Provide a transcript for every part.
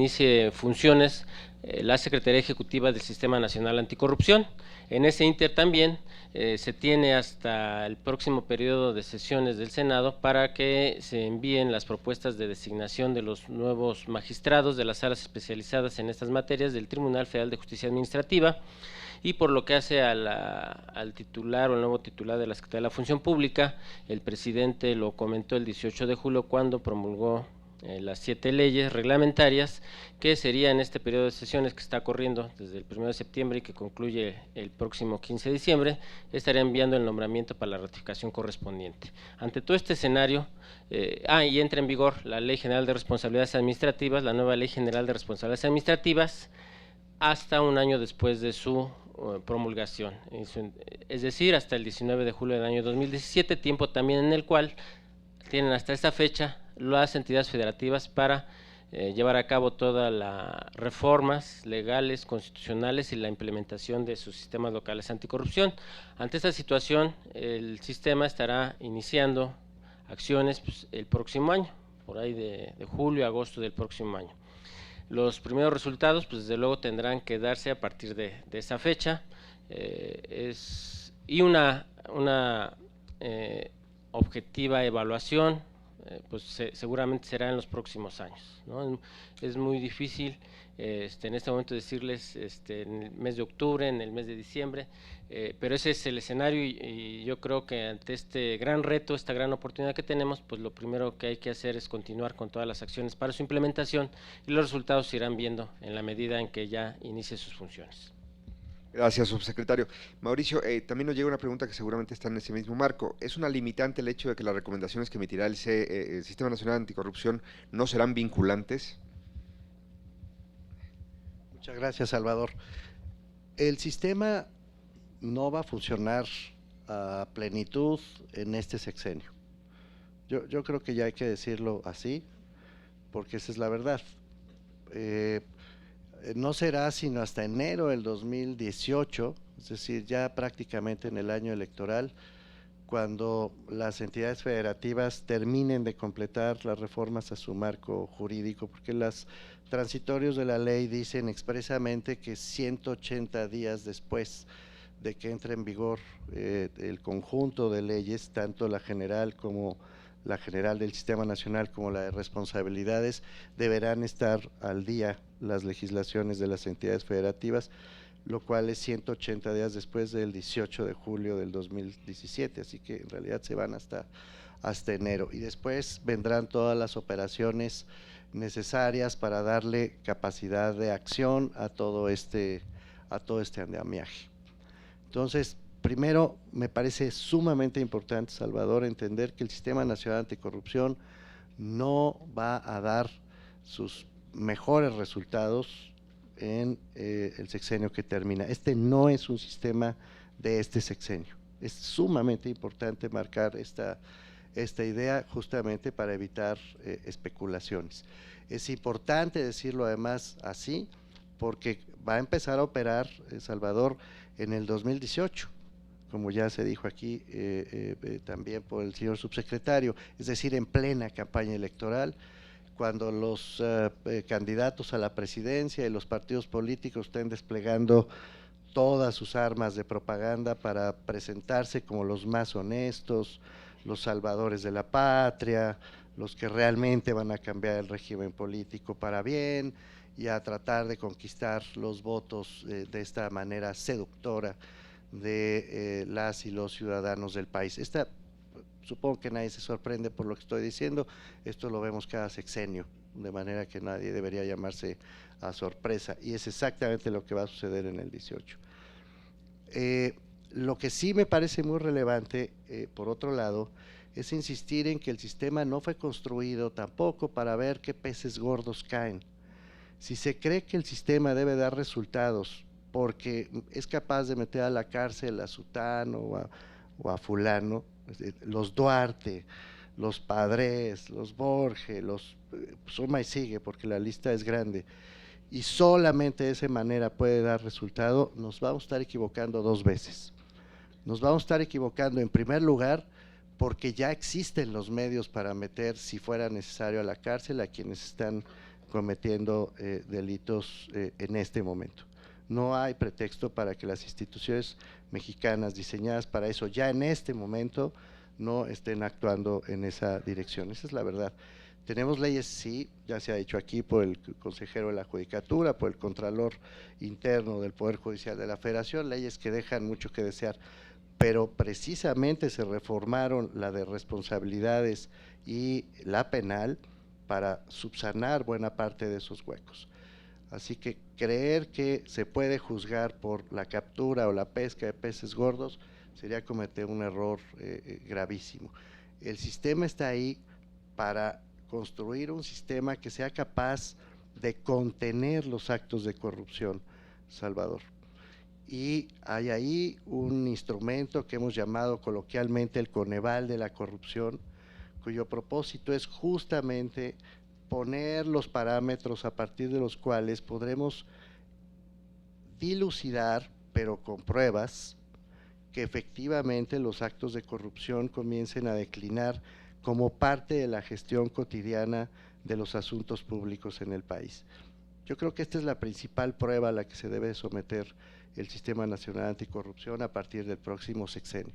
inicie funciones la Secretaría Ejecutiva del Sistema Nacional Anticorrupción. En ese inter también se tiene hasta el próximo periodo de sesiones del Senado para que se envíen las propuestas de designación de los nuevos magistrados de las salas especializadas en estas materias del Tribunal Federal de Justicia Administrativa. Y por lo que hace al titular o el nuevo titular de la Secretaría de la Función Pública, el presidente lo comentó el 18 de julio cuando promulgó las 7 leyes reglamentarias que sería en este periodo de sesiones que está corriendo desde el 1 de septiembre y que concluye el próximo 15 de diciembre, estaría enviando el nombramiento para la ratificación correspondiente. Ante todo este escenario, y entra en vigor la Ley General de Responsabilidades Administrativas, la nueva Ley General de Responsabilidades Administrativas, hasta un año después de su promulgación, es decir, hasta el 19 de julio del año 2017, tiempo también en el cual tienen hasta esta fecha las entidades federativas para llevar a cabo todas las reformas legales, constitucionales y la implementación de sus sistemas locales anticorrupción. Ante esta situación, el sistema estará iniciando acciones el próximo año, por ahí de julio a agosto del próximo año. Los primeros resultados, pues desde luego tendrán que darse a partir de esa fecha y una objetiva evaluación, pues seguramente será en los próximos años, ¿no? Es muy difícil en este momento decirles en el mes de octubre, en el mes de diciembre, pero ese es el escenario y yo creo que ante este gran reto, esta gran oportunidad que tenemos, pues lo primero que hay que hacer es continuar con todas las acciones para su implementación y los resultados se irán viendo en la medida en que ya inicie sus funciones. Gracias, subsecretario. Mauricio, también nos llega una pregunta que seguramente está en ese mismo marco. ¿Es una limitante el hecho de que las recomendaciones que emitirá el Sistema Nacional Anticorrupción no serán vinculantes? Muchas gracias, Salvador. El sistema no va a funcionar a plenitud en este sexenio. Yo creo que ya hay que decirlo así, porque esa es la verdad. No será sino hasta enero del 2018, es decir, ya prácticamente en el año electoral, cuando las entidades federativas terminen de completar las reformas a su marco jurídico, porque los transitorios de la ley dicen expresamente que 180 días después de que entre en vigor el conjunto de leyes, tanto la general como la general del Sistema Nacional como la de responsabilidades, deberán estar al día las legislaciones de las entidades federativas, lo cual es 180 días después del 18 de julio del 2017, así que en realidad se van hasta enero, y después vendrán todas las operaciones necesarias para darle capacidad de acción a todo este andamiaje. Entonces, primero, me parece sumamente importante, Salvador, entender que el Sistema Nacional Anticorrupción no va a dar sus mejores resultados en el sexenio que termina. Este no es un sistema de este sexenio. Es sumamente importante marcar esta idea justamente para evitar especulaciones. Es importante decirlo además así, porque va a empezar a operar Salvador en el 2018, como ya se dijo aquí también por el señor subsecretario, es decir, en plena campaña electoral, cuando los candidatos a la presidencia y los partidos políticos estén desplegando todas sus armas de propaganda para presentarse como los más honestos, los salvadores de la patria, los que realmente van a cambiar el régimen político para bien y a tratar de conquistar los votos de esta manera seductora de las y los ciudadanos del país. Supongo que nadie se sorprende por lo que estoy diciendo, esto lo vemos cada sexenio, de manera que nadie debería llamarse a sorpresa, y es exactamente lo que va a suceder en el 18. Lo que sí me parece muy relevante, por otro lado, es insistir en que el sistema no fue construido tampoco para ver qué peces gordos caen. Si se cree que el sistema debe dar resultados porque es capaz de meter a la cárcel a sutano o a fulano, los Duarte, los Padres, los Borges, suma y sigue porque la lista es grande, y solamente de esa manera puede dar resultado, nos vamos a estar equivocando dos veces. Nos vamos a estar equivocando en primer lugar porque ya existen los medios para meter, si fuera necesario, a la cárcel a quienes están cometiendo delitos en este momento. No hay pretexto para que las instituciones mexicanas diseñadas para eso ya en este momento no estén actuando en esa dirección. Esa es la verdad. Tenemos leyes, sí, ya se ha dicho aquí por el consejero de la Judicatura, por el Contralor Interno del Poder Judicial de la Federación, leyes que dejan mucho que desear, pero precisamente se reformaron la de responsabilidades y la penal para subsanar buena parte de esos huecos. Así que creer que se puede juzgar por la captura o la pesca de peces gordos sería cometer un error gravísimo. El sistema está ahí para construir un sistema que sea capaz de contener los actos de corrupción, Salvador. Y hay ahí un instrumento que hemos llamado coloquialmente el Coneval de la corrupción, cuyo propósito es justamente poner los parámetros a partir de los cuales podremos dilucidar, pero con pruebas, que efectivamente los actos de corrupción comiencen a declinar como parte de la gestión cotidiana de los asuntos públicos en el país. Yo creo que esta es la principal prueba a la que se debe someter el Sistema Nacional Anticorrupción a partir del próximo sexenio.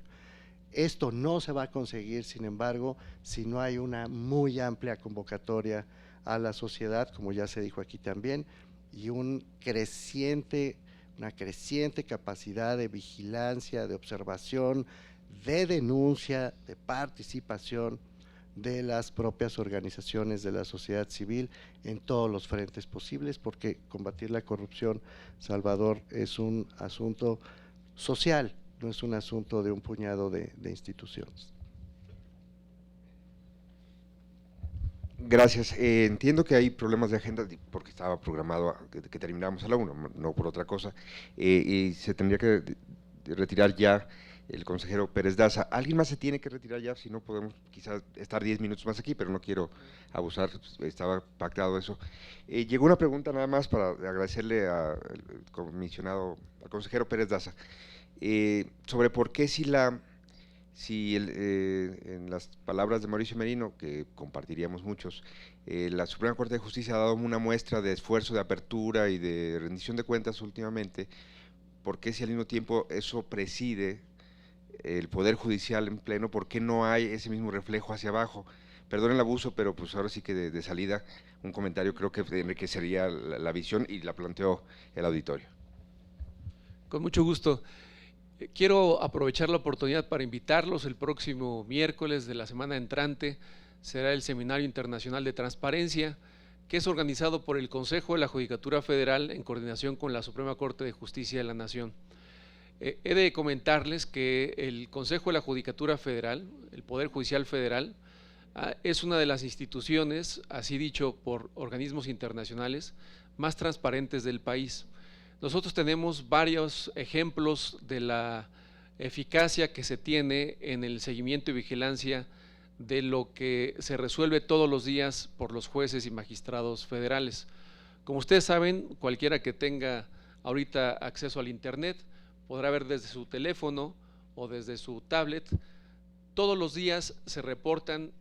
Esto no se va a conseguir, sin embargo, si no hay una muy amplia convocatoria a la sociedad, como ya se dijo aquí también, y una creciente capacidad de vigilancia, de observación, de denuncia, de participación de las propias organizaciones de la sociedad civil en todos los frentes posibles, porque combatir la corrupción, Salvador, es un asunto social, no es un asunto de un puñado de instituciones. Gracias. Entiendo que hay problemas de agenda porque estaba programado que termináramos a la 1, no por otra cosa, y se tendría que retirar ya el consejero Pérez Daza. ¿Alguien más se tiene que retirar ya? Si no, podemos quizás estar 10 minutos más aquí, pero no quiero abusar, estaba pactado eso. Llegó una pregunta nada más para agradecerle al comisionado, al consejero Pérez Daza, sobre por qué en las palabras de Mauricio Merino, que compartiríamos muchos, la Suprema Corte de Justicia ha dado una muestra de esfuerzo, de apertura y de rendición de cuentas últimamente, ¿por qué si al mismo tiempo eso preside el Poder Judicial en pleno, por qué no hay ese mismo reflejo hacia abajo? Perdón el abuso, pero pues ahora sí que de salida un comentario creo que enriquecería la visión y la planteó el auditorio. Con mucho gusto. Quiero aprovechar la oportunidad para invitarlos. El próximo miércoles de la semana entrante será el Seminario Internacional de Transparencia, que es organizado por el Consejo de la Judicatura Federal en coordinación con la Suprema Corte de Justicia de la Nación. He de comentarles que el Consejo de la Judicatura Federal, el Poder Judicial Federal, es una de las instituciones, así dicho por organismos internacionales, más transparentes del país. Nosotros tenemos varios ejemplos de la eficacia que se tiene en el seguimiento y vigilancia de lo que se resuelve todos los días por los jueces y magistrados federales. Como ustedes saben, cualquiera que tenga ahorita acceso al internet podrá ver desde su teléfono o desde su tablet, todos los días se reportan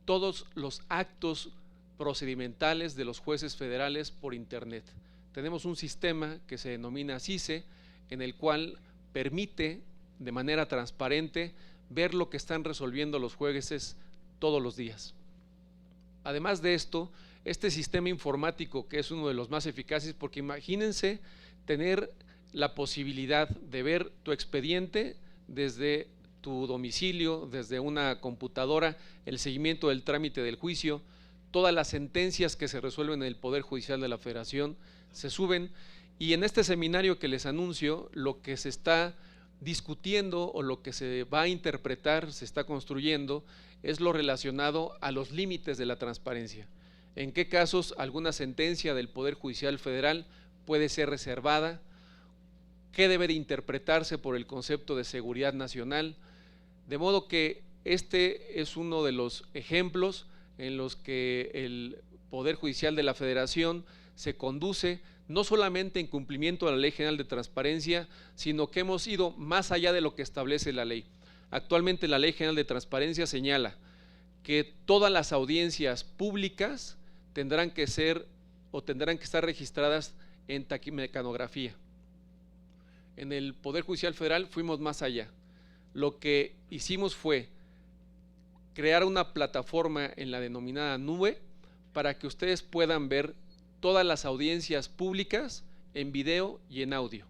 todos los actos procedimentales de los jueces federales por internet. Tenemos un sistema que se denomina CICE, en el cual permite de manera transparente ver lo que están resolviendo los jueces todos los días. Además de esto, este sistema informático, que es uno de los más eficaces, porque imagínense tener la posibilidad de ver tu expediente desde tu domicilio, desde una computadora, el seguimiento del trámite del juicio, todas las sentencias que se resuelven en el Poder Judicial de la Federación se suben, y en este seminario que les anuncio, lo que se está discutiendo o lo que se va a interpretar, se está construyendo, es lo relacionado a los límites de la transparencia. En qué casos alguna sentencia del Poder Judicial Federal puede ser reservada, qué debe de interpretarse por el concepto de seguridad nacional, de modo que este es uno de los ejemplos en los que el Poder Judicial de la Federación se conduce no solamente en cumplimiento de la Ley General de Transparencia, sino que hemos ido más allá de lo que establece la ley. Actualmente la Ley General de Transparencia señala que todas las audiencias públicas tendrán que ser o tendrán que estar registradas en taquimecanografía. En el Poder Judicial Federal fuimos más allá. Lo que hicimos fue crear una plataforma en la denominada nube para que ustedes puedan ver todas las audiencias públicas en video y en audio.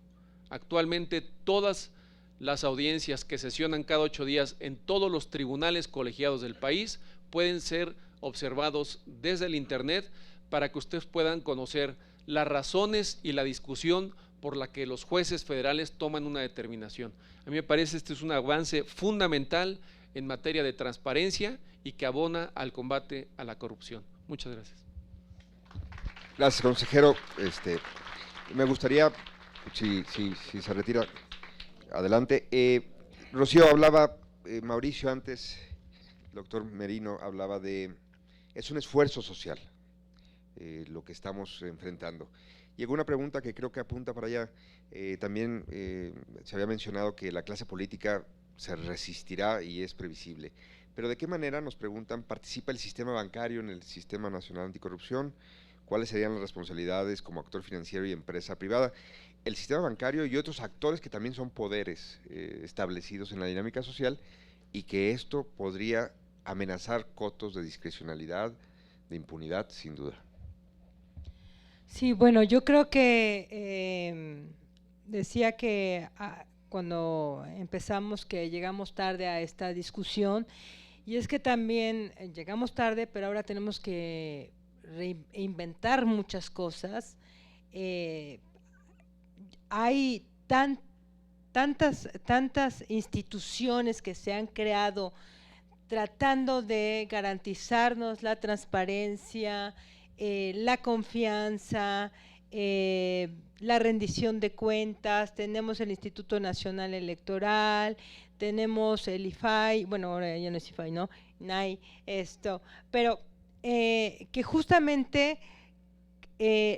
Actualmente todas las audiencias que sesionan cada 8 días en todos los tribunales colegiados del país pueden ser observados desde el internet para que ustedes puedan conocer las razones y la discusión por la que los jueces federales toman una determinación. A mí me parece este es un avance fundamental en materia de transparencia y que abona al combate a la corrupción. Muchas gracias. Gracias, consejero. Me gustaría, si se retira, adelante. Rocío hablaba, Mauricio antes, el doctor Merino hablaba de, es un esfuerzo social lo que estamos enfrentando. Llegó una pregunta que creo que apunta para allá. También se había mencionado que la clase política se resistirá y es previsible. Pero ¿de qué manera, nos preguntan, participa el sistema bancario en el Sistema Nacional Anticorrupción? ¿Cuáles serían las responsabilidades como actor financiero y empresa privada? El sistema bancario y otros actores que también son poderes establecidos en la dinámica social y que esto podría amenazar cotos de discrecionalidad, de impunidad, sin duda. Sí, bueno, yo creo que decía que cuando empezamos que llegamos tarde a esta discusión, y es que también llegamos tarde, pero ahora tenemos que reinventar muchas cosas. Hay tantas instituciones que se han creado tratando de garantizarnos la transparencia, la confianza, la rendición de cuentas. Tenemos el Instituto Nacional Electoral, tenemos el IFAI, bueno, ahora ya no es IFAI, ¿no? INAI, pero que justamente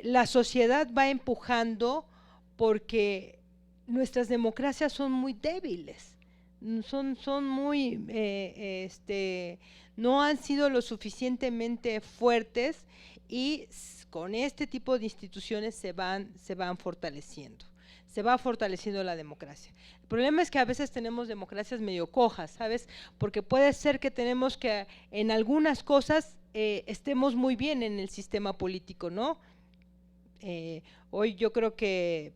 la sociedad va empujando porque nuestras democracias son muy débiles, son muy, no han sido lo suficientemente fuertes y con este tipo de instituciones se van fortaleciendo. Se va fortaleciendo la democracia. El problema es que a veces tenemos democracias medio cojas, ¿sabes? Porque puede ser que tenemos que en algunas cosas estemos muy bien en el sistema político, ¿no? Hoy yo creo que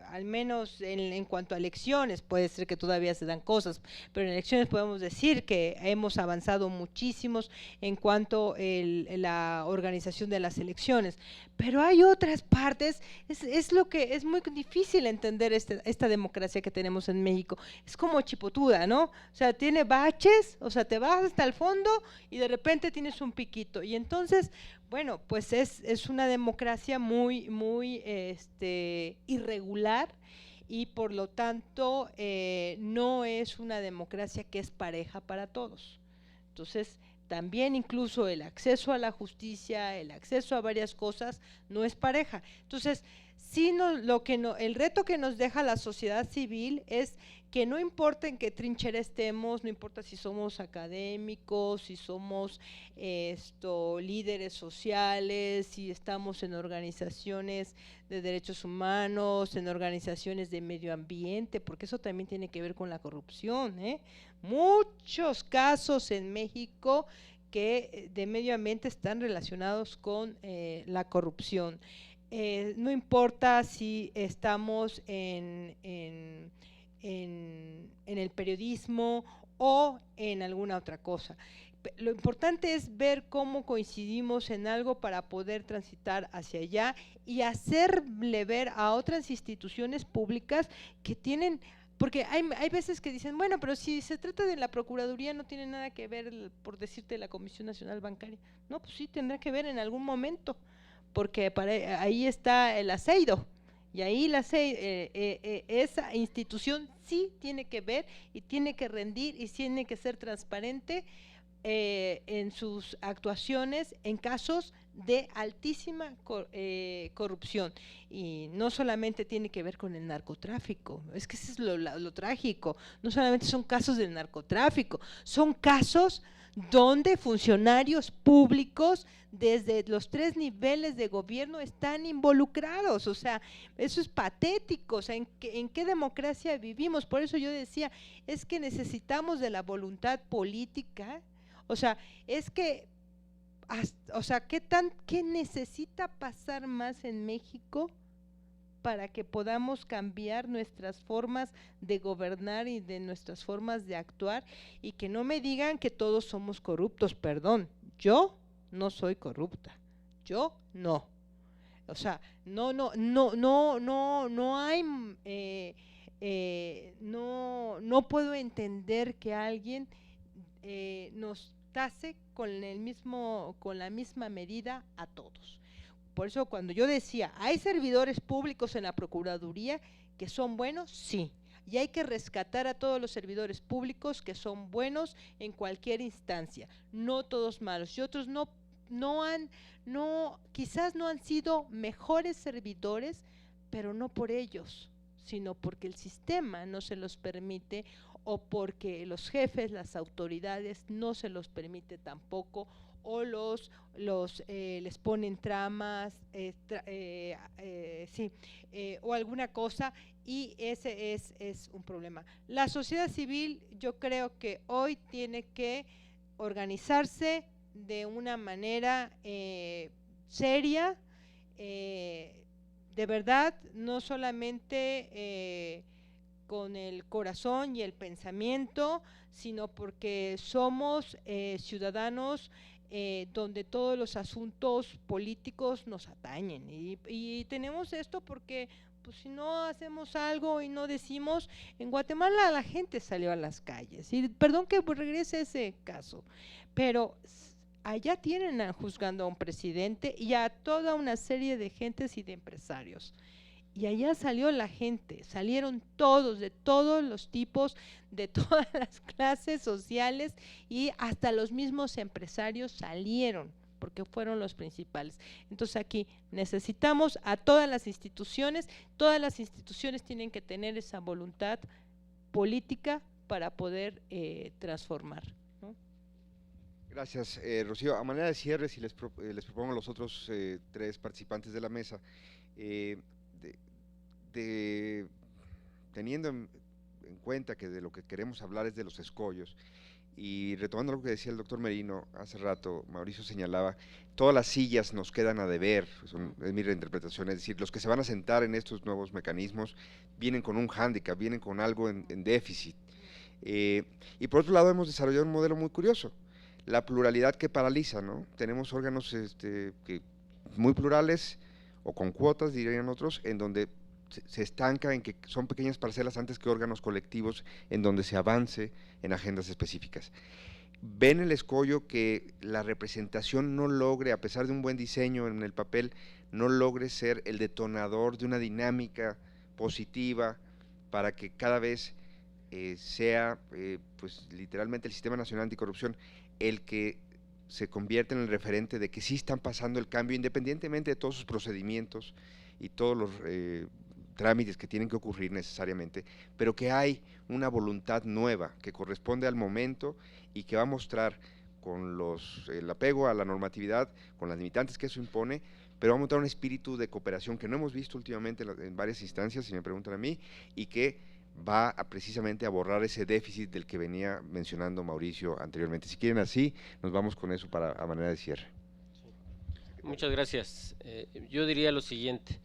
al menos en cuanto a elecciones, puede ser que todavía se dan cosas, pero en elecciones podemos decir que hemos avanzado muchísimos en cuanto a la organización de las elecciones, pero hay otras partes, es lo que es muy difícil entender esta democracia que tenemos en México, es como chipotuda, ¿no? O sea, tiene baches, o sea, te vas hasta el fondo y de repente tienes un piquito, y entonces, bueno, pues es una democracia muy irregular y por lo tanto no es una democracia que es pareja para todos. Entonces, también incluso el acceso a la justicia, el acceso a varias cosas no es pareja. Entonces, sí, el reto que nos deja la sociedad civil es que no importa en qué trinchera estemos, no importa si somos académicos, si somos líderes sociales, si estamos en organizaciones de derechos humanos, en organizaciones de medio ambiente, porque eso también tiene que ver con la corrupción, muchos casos en México que de medio ambiente están relacionados con la corrupción. No importa si estamos en el periodismo o en alguna otra cosa. Lo importante es ver cómo coincidimos en algo para poder transitar hacia allá y hacerle ver a otras instituciones públicas que tienen, porque hay veces que dicen, bueno, pero si se trata de la Procuraduría no tiene nada que ver, por decirte, la Comisión Nacional Bancaria. No, pues sí, tendrá que ver en algún momento, porque ahí está el aceido. Y ahí esa institución sí tiene que ver y tiene que rendir y tiene que ser transparente en sus actuaciones en casos de altísima corrupción. Y no solamente tiene que ver con el narcotráfico, es que eso es lo trágico, no solamente son casos del narcotráfico, son casos donde funcionarios públicos desde los 3 niveles de gobierno están involucrados. O sea, eso es patético. O sea, ¿en qué democracia vivimos? Por eso yo decía, es que necesitamos de la voluntad política. O sea, es que, o sea, ¿qué necesita pasar más en México para que podamos cambiar nuestras formas de gobernar y de nuestras formas de actuar? Y que no me digan que todos somos corruptos, perdón, yo no soy corrupta, yo no. O sea, no hay, no puedo entender que alguien nos tase con la misma medida a todos. Por eso cuando yo decía, ¿hay servidores públicos en la Procuraduría que son buenos? Sí, y hay que rescatar a todos los servidores públicos que son buenos en cualquier instancia, no todos malos, y otros quizás no han sido mejores servidores, pero no por ellos, sino porque el sistema no se los permite, o porque los jefes, las autoridades no se los permite tampoco, o les ponen tramas, o alguna cosa, y ese es un problema. La sociedad civil, yo creo que hoy tiene que organizarse de una manera seria, de verdad, no solamente con el corazón y el pensamiento, sino porque somos ciudadanos donde todos los asuntos políticos nos atañen, y tenemos esto porque pues si no hacemos algo y no decimos, en Guatemala la gente salió a las calles, y perdón que regrese a ese caso, pero allá tienen juzgando a un presidente y a toda una serie de gentes y de empresarios. Y allá salió la gente, salieron todos, de todos los tipos, de todas las clases sociales, y hasta los mismos empresarios salieron, porque fueron los principales. Entonces aquí necesitamos a todas las instituciones tienen que tener esa voluntad política para poder transformar, ¿no? Gracias, Rocío. A manera de cierre, si les propongo a los otros 3 participantes de la mesa, teniendo en cuenta que de lo que queremos hablar es de los escollos, y retomando lo que decía el doctor Merino hace rato, Mauricio señalaba, todas las sillas nos quedan a deber, es mi reinterpretación, es decir, los que se van a sentar en estos nuevos mecanismos vienen con un hándicap, vienen con algo en déficit, y por otro lado hemos desarrollado un modelo muy curioso, la pluralidad que paraliza, ¿no? Tenemos órganos muy plurales, o con cuotas dirían otros, en donde se estanca en que son pequeñas parcelas antes que órganos colectivos en donde se avance en agendas específicas. Ven el escollo que la representación no logre, a pesar de un buen diseño en el papel, no logre ser el detonador de una dinámica positiva para que cada vez sea, pues literalmente el Sistema Nacional Anticorrupción el que se convierte en el referente de que sí están pasando el cambio independientemente de todos sus procedimientos y todos los trámites que tienen que ocurrir necesariamente, pero que hay una voluntad nueva que corresponde al momento y que va a mostrar con el apego a la normatividad, con las limitantes que eso impone, pero va a mostrar un espíritu de cooperación que no hemos visto últimamente en varias instancias, si me preguntan a mí, y que va precisamente a borrar ese déficit del que venía mencionando Mauricio anteriormente. Si quieren así, nos vamos con eso a manera de cierre. Muchas gracias. Yo diría lo siguiente,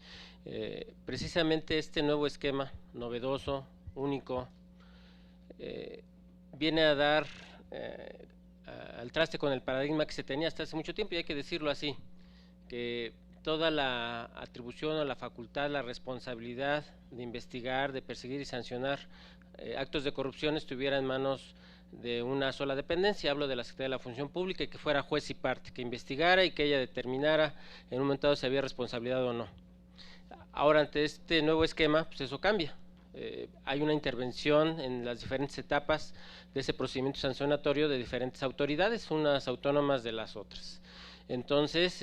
precisamente este nuevo esquema, novedoso, único, viene a dar al traste con el paradigma que se tenía hasta hace mucho tiempo, y hay que decirlo así, que toda la atribución o la facultad, la responsabilidad de investigar, de perseguir y sancionar actos de corrupción estuviera en manos de una sola dependencia, hablo de la Secretaría de la Función Pública, y que fuera juez y parte, que investigara y que ella determinara en un momento dado si había responsabilidad o no. Ahora, ante este nuevo esquema, pues eso cambia. Hay una intervención en las diferentes etapas de ese procedimiento sancionatorio de diferentes autoridades, unas autónomas de las otras. Entonces,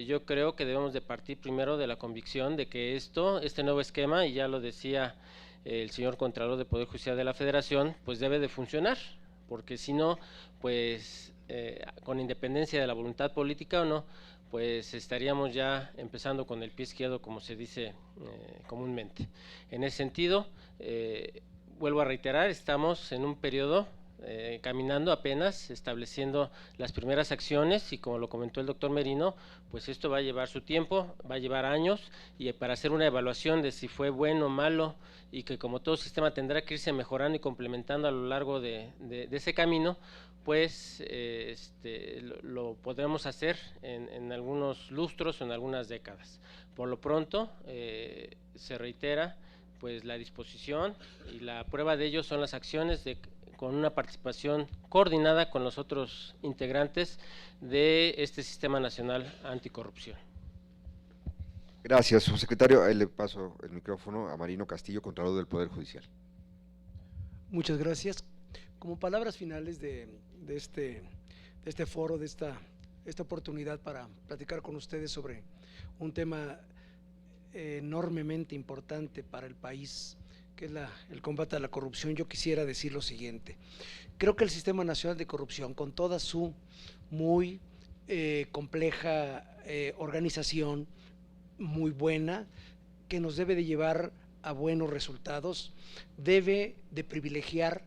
yo creo que debemos de partir primero de la convicción de que este nuevo esquema, y ya lo decía el señor Contralor de Poder Judicial de la Federación, pues debe de funcionar, porque si no, pues con independencia de la voluntad política o no, pues estaríamos ya empezando con el pie izquierdo, como se dice comúnmente. En ese sentido, vuelvo a reiterar, estamos en un periodo caminando apenas, estableciendo las primeras acciones, y como lo comentó el doctor Merino, pues esto va a llevar su tiempo, va a llevar años, y para hacer una evaluación de si fue bueno o malo, y que como todo sistema tendrá que irse mejorando y complementando a lo largo de ese camino, pues lo podremos hacer en algunos lustros o en algunas décadas. Por lo pronto, se reitera pues la disposición, y la prueba de ello son las acciones con una participación coordinada con los otros integrantes de este Sistema Nacional Anticorrupción. Gracias, subsecretario. Le paso el micrófono a Marino Castillo, Contralor del Poder Judicial. Muchas gracias. Como palabras finales de este foro, de esta oportunidad para platicar con ustedes sobre un tema enormemente importante para el país, que es el combate a la corrupción, yo quisiera decir lo siguiente. Creo que el Sistema Nacional de Corrupción, con toda su muy compleja organización, muy buena, que nos debe de llevar a buenos resultados, debe de privilegiar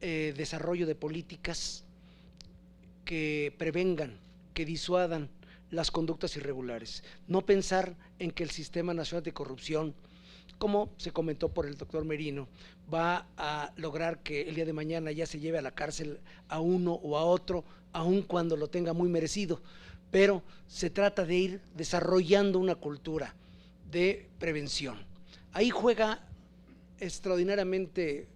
el desarrollo de políticas que prevengan, que disuadan las conductas irregulares. No pensar en que el Sistema Nacional de Corrupción, como se comentó por el doctor Merino, va a lograr que el día de mañana ya se lleve a la cárcel a uno o a otro, aun cuando lo tenga muy merecido, pero se trata de ir desarrollando una cultura de prevención. Ahí juega extraordinariamente,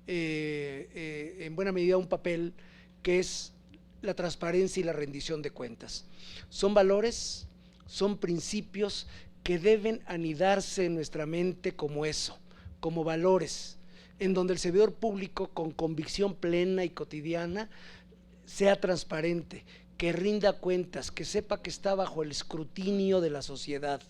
en buena medida, un papel que es la transparencia y la rendición de cuentas. Son valores, son principios que deben anidarse en nuestra mente como eso, como valores, en donde el servidor público, con convicción plena y cotidiana, sea transparente, que rinda cuentas, que sepa que está bajo el escrutinio de la sociedad.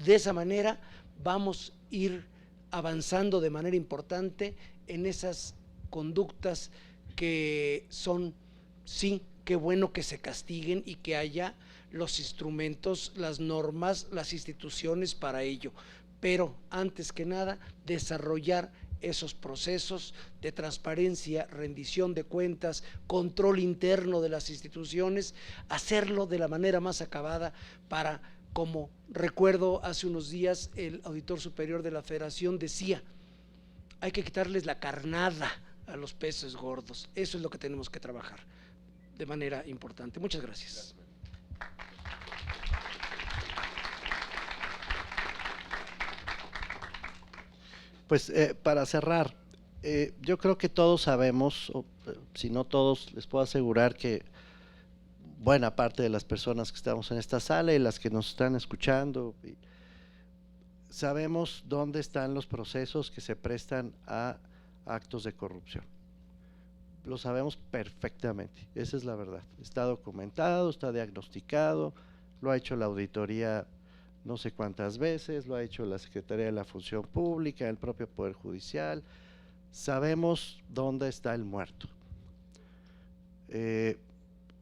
De esa manera vamos a ir avanzando de manera importante en esas conductas que son, sí, qué bueno que se castiguen y que haya los instrumentos, las normas, las instituciones para ello, pero antes que nada desarrollar esos procesos de transparencia, rendición de cuentas, control interno de las instituciones, hacerlo de la manera más acabada para, como recuerdo hace unos días el auditor superior de la Federación decía, hay que quitarles la carnada a los peces gordos. Eso es lo que tenemos que trabajar de manera importante. Muchas gracias. Pues para cerrar, yo creo que todos sabemos, o, si no todos, les puedo asegurar que buena parte de las personas que estamos en esta sala y las que nos están escuchando, sabemos dónde están los procesos que se prestan a actos de corrupción. Lo sabemos perfectamente, esa es la verdad. Está documentado, está diagnosticado, lo ha hecho la auditoría no sé cuántas veces, lo ha hecho la Secretaría de la Función Pública, el propio Poder Judicial. Sabemos dónde está el muerto.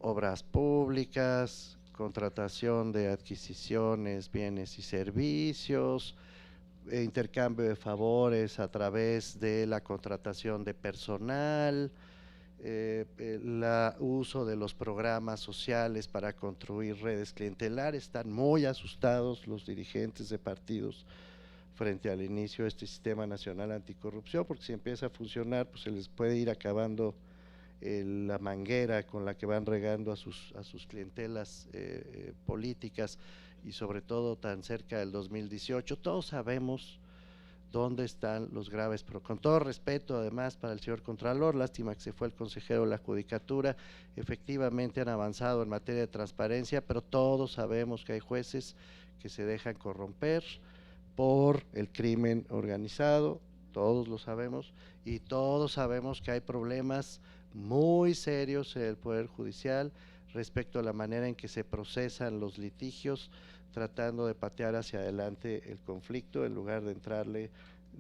Obras públicas, contratación de adquisiciones, bienes y servicios, intercambio de favores a través de la contratación de personal, el uso de los programas sociales para construir redes clientelares. Están muy asustados los dirigentes de partidos frente al inicio de este Sistema Nacional Anticorrupción, porque si empieza a funcionar, pues se les puede ir acabando la manguera con la que van regando a sus clientelas políticas, y sobre todo tan cerca del 2018. Todos sabemos dónde están los graves, pero con todo respeto además para el señor Contralor, lástima que se fue el consejero de la Judicatura, efectivamente han avanzado en materia de transparencia, pero todos sabemos que hay jueces que se dejan corromper por el crimen organizado, todos lo sabemos, y todos sabemos que hay problemas muy serios en el Poder Judicial respecto a la manera en que se procesan los litigios, tratando de patear hacia adelante el conflicto en lugar de entrarle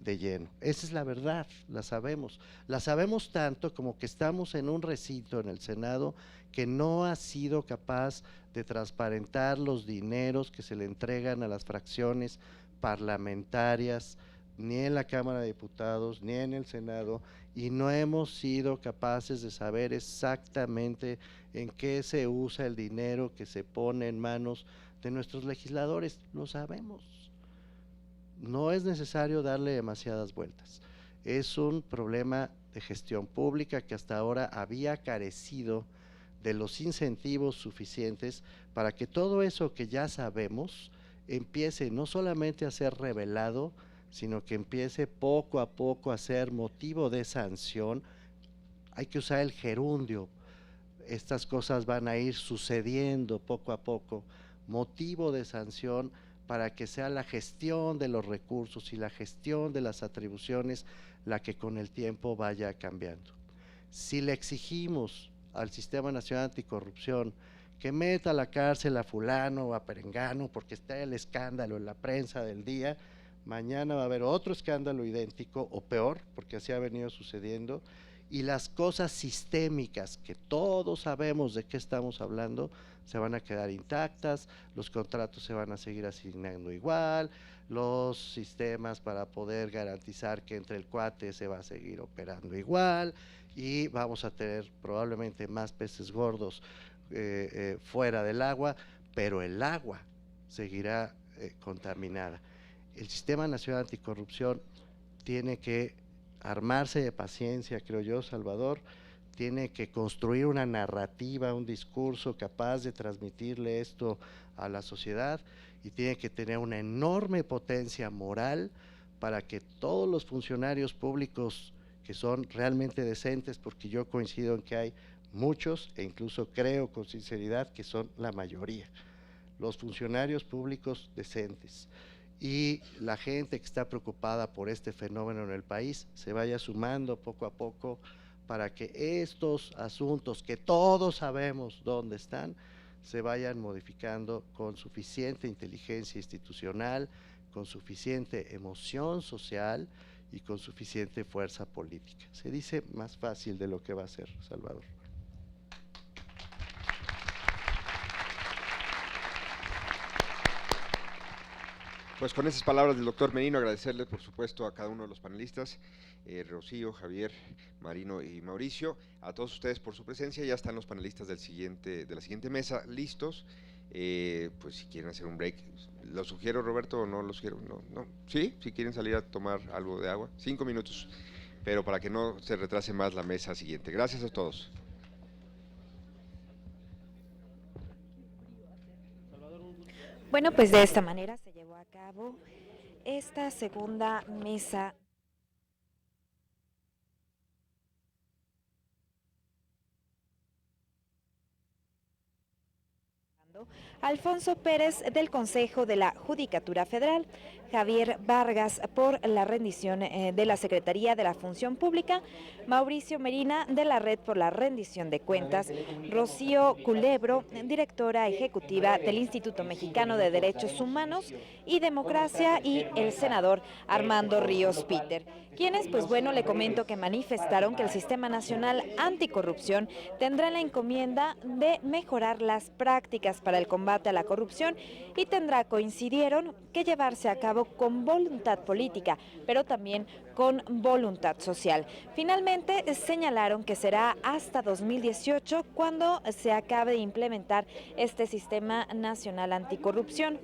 de lleno. Esa es la verdad, la sabemos. La sabemos tanto como que estamos en un recinto en el Senado que no ha sido capaz de transparentar los dineros que se le entregan a las fracciones parlamentarias, ni en la Cámara de Diputados, ni en el Senado, y no hemos sido capaces de saber exactamente en qué se usa el dinero que se pone en manos de nuestros legisladores. Lo sabemos. No es necesario darle demasiadas vueltas. Es un problema de gestión pública que hasta ahora había carecido de los incentivos suficientes para que todo eso que ya sabemos empiece no solamente a ser revelado, sino que empiece poco a poco a ser motivo de sanción. Hay que usar el gerundio. Estas cosas van a ir sucediendo poco a poco, motivo de sanción, para que sea la gestión de los recursos y la gestión de las atribuciones la que con el tiempo vaya cambiando. Si le exigimos al Sistema Nacional Anticorrupción que meta a la cárcel a fulano o a perengano porque está el escándalo en la prensa del día, mañana va a haber otro escándalo idéntico o peor, porque así ha venido sucediendo, y las cosas sistémicas que todos sabemos de qué estamos hablando se van a quedar intactas, los contratos se van a seguir asignando igual, los sistemas para poder garantizar que entre el cuate se va a seguir operando igual, y vamos a tener probablemente más peces gordos fuera del agua, pero el agua seguirá contaminada. El Sistema Nacional Anticorrupción tiene que armarse de paciencia, creo yo, Salvador, tiene que construir una narrativa, un discurso capaz de transmitirle esto a la sociedad, y tiene que tener una enorme potencia moral para que todos los funcionarios públicos que son realmente decentes, porque yo coincido en que hay muchos, e incluso creo con sinceridad que son la mayoría, los funcionarios públicos decentes, y la gente que está preocupada por este fenómeno en el país se vaya sumando poco a poco para que estos asuntos que todos sabemos dónde están se vayan modificando con suficiente inteligencia institucional, con suficiente emoción social y con suficiente fuerza política. Se dice más fácil de lo que va a ser, Salvador. Pues con esas palabras del doctor Merino, agradecerle por supuesto a cada uno de los panelistas, Rocío, Javier, Marino y Mauricio, a todos ustedes por su presencia. Ya están los panelistas de la siguiente mesa listos. Pues si quieren hacer un break, ¿lo sugiero, Roberto, o no lo sugiero? No. ¿Sí? Si quieren salir a tomar algo de agua, 5 minutos, pero para que no se retrase más la mesa siguiente. Gracias a todos. Bueno, pues de esta manera se llevó a cabo esta segunda mesa. Alfonso Pérez del Consejo de la Judicatura Federal, Javier Vargas por la rendición de la Secretaría de la Función Pública, Mauricio Merina de la Red por la Rendición de Cuentas, Rocío Culebro, directora ejecutiva del Instituto Mexicano de Derechos Humanos y Democracia, y el senador Armando Ríos Peter, quienes, pues bueno, le comento que manifestaron que el Sistema Nacional Anticorrupción tendrá la encomienda de mejorar las prácticas para el combate a la corrupción y coincidieron que llevarse a cabo con voluntad política, pero también con voluntad social. Finalmente señalaron que será hasta 2018 cuando se acabe de implementar este Sistema Nacional Anticorrupción,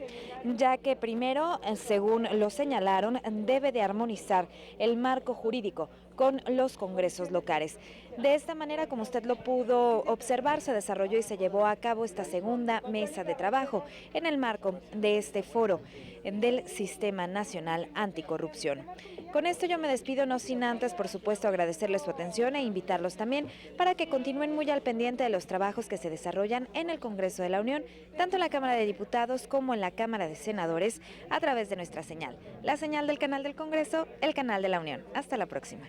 ya que primero, según lo señalaron, debe de armonizar el marco jurídico con los congresos locales. De esta manera, como usted lo pudo observar, se desarrolló y se llevó a cabo esta segunda mesa de trabajo en el marco de este foro del Sistema Nacional Anticorrupción. Con esto yo me despido, no sin antes, por supuesto, agradecerles su atención e invitarlos también para que continúen muy al pendiente de los trabajos que se desarrollan en el Congreso de la Unión, tanto en la Cámara de Diputados como en la Cámara de Senadores, a través de nuestra señal, la señal del canal del Congreso, el canal de la Unión. Hasta la próxima.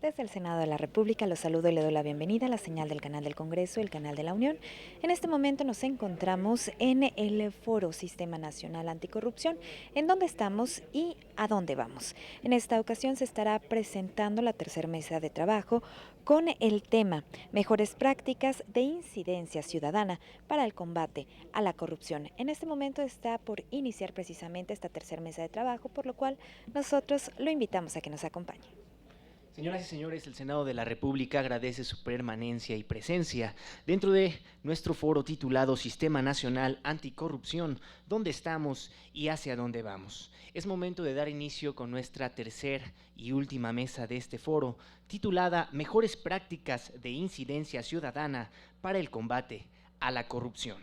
Desde el Senado de la República los saludo y le doy la bienvenida a la señal del canal del Congreso, el canal de la Unión. En este momento nos encontramos en el Foro Sistema Nacional Anticorrupción, en donde estamos y a dónde vamos. En esta ocasión se estará presentando la tercera mesa de trabajo con el tema Mejores prácticas de incidencia ciudadana para el combate a la corrupción. En este momento está por iniciar precisamente esta tercera mesa de trabajo, por lo cual nosotros lo invitamos a que nos acompañe. Señoras y señores, el Senado de la República agradece su permanencia y presencia dentro de nuestro foro titulado Sistema Nacional Anticorrupción, ¿dónde estamos y hacia dónde vamos? Es momento de dar inicio con nuestra tercera y última mesa de este foro, titulada Mejores prácticas de incidencia ciudadana para el combate a la corrupción.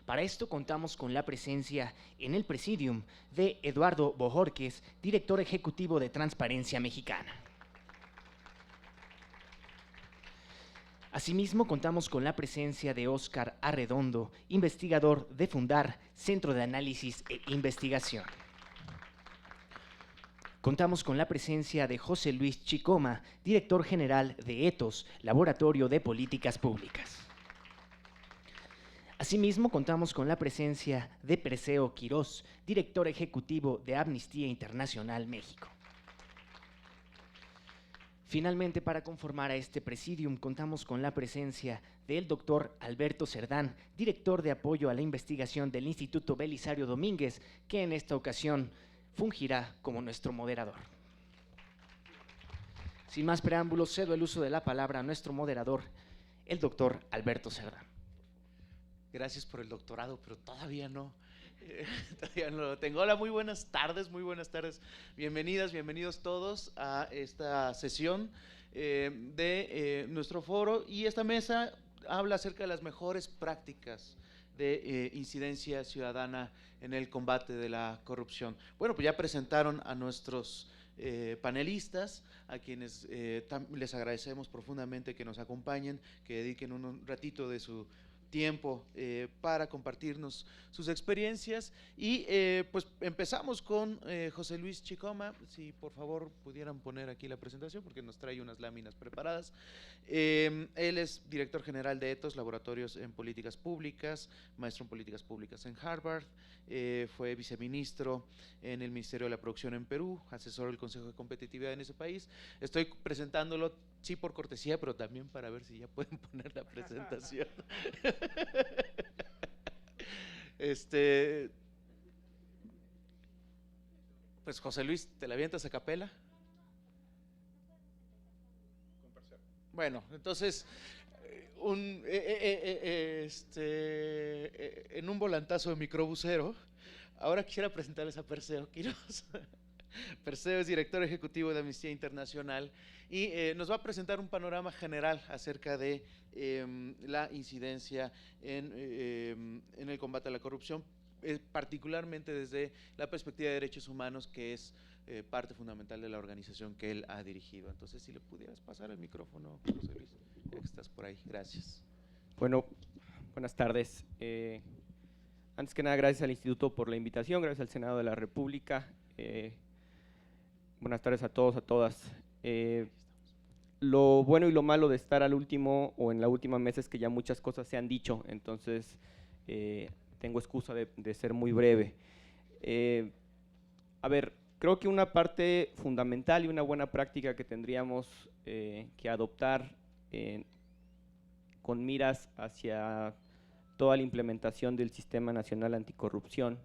Para esto contamos con la presencia en el presidium de Eduardo Bojorquez, director ejecutivo de Transparencia Mexicana. Asimismo, contamos con la presencia de Óscar Arredondo, investigador de Fundar, Centro de Análisis e Investigación. Contamos con la presencia de José Luis Chicoma, director general de ETOS, Laboratorio de Políticas Públicas. Asimismo, contamos con la presencia de Perseo Quirós, director ejecutivo de Amnistía Internacional México. Finalmente, para conformar a este presidium, contamos con la presencia del doctor Alberto Cerdán, director de apoyo a la investigación del Instituto Belisario Domínguez, que en esta ocasión fungirá como nuestro moderador. Sin más preámbulos, cedo el uso de la palabra a nuestro moderador, el doctor Alberto Cerdán. Gracias por el doctorado, pero todavía no. Todavía no lo tengo. Hola, muy buenas tardes, bienvenidas, bienvenidos todos a esta sesión de nuestro foro, y esta mesa habla acerca de las mejores prácticas de incidencia ciudadana en el combate de la corrupción. Bueno, pues ya presentaron a nuestros panelistas, a quienes les agradecemos profundamente que nos acompañen, que dediquen un ratito de su tiempo para compartirnos sus experiencias, y pues empezamos con José Luis Chicoma. Si por favor pudieran poner aquí la presentación, porque nos trae unas láminas preparadas. Él es director general de ETOS, Laboratorios en Políticas Públicas, maestro en Políticas Públicas en Harvard, fue viceministro en el Ministerio de la Producción en Perú, asesor del Consejo de Competitividad en ese país. Estoy presentándolo, sí, por cortesía, pero también para ver si ya pueden poner la presentación. Pues José Luis, ¿te la avientas a capela? Bueno, entonces en un volantazo de microbusero, ahora quisiera presentarles a Perseo Quirós. Perseo es director ejecutivo de Amnistía Internacional y nos va a presentar un panorama general acerca de la incidencia en el combate a la corrupción, particularmente desde la perspectiva de derechos humanos, que es parte fundamental de la organización que él ha dirigido. Entonces, si le pudieras pasar el micrófono, José Luis, ya que estás por ahí. Gracias. Bueno, buenas tardes. Antes que nada, gracias al Instituto por la invitación, gracias al Senado de la República. Buenas tardes a todos, a todas. Lo bueno y lo malo de estar al último o en la última mesa es que ya muchas cosas se han dicho, entonces tengo excusa de ser muy breve. A ver, creo que una parte fundamental y una buena práctica que tendríamos que adoptar con miras hacia toda la implementación del Sistema Nacional Anticorrupción,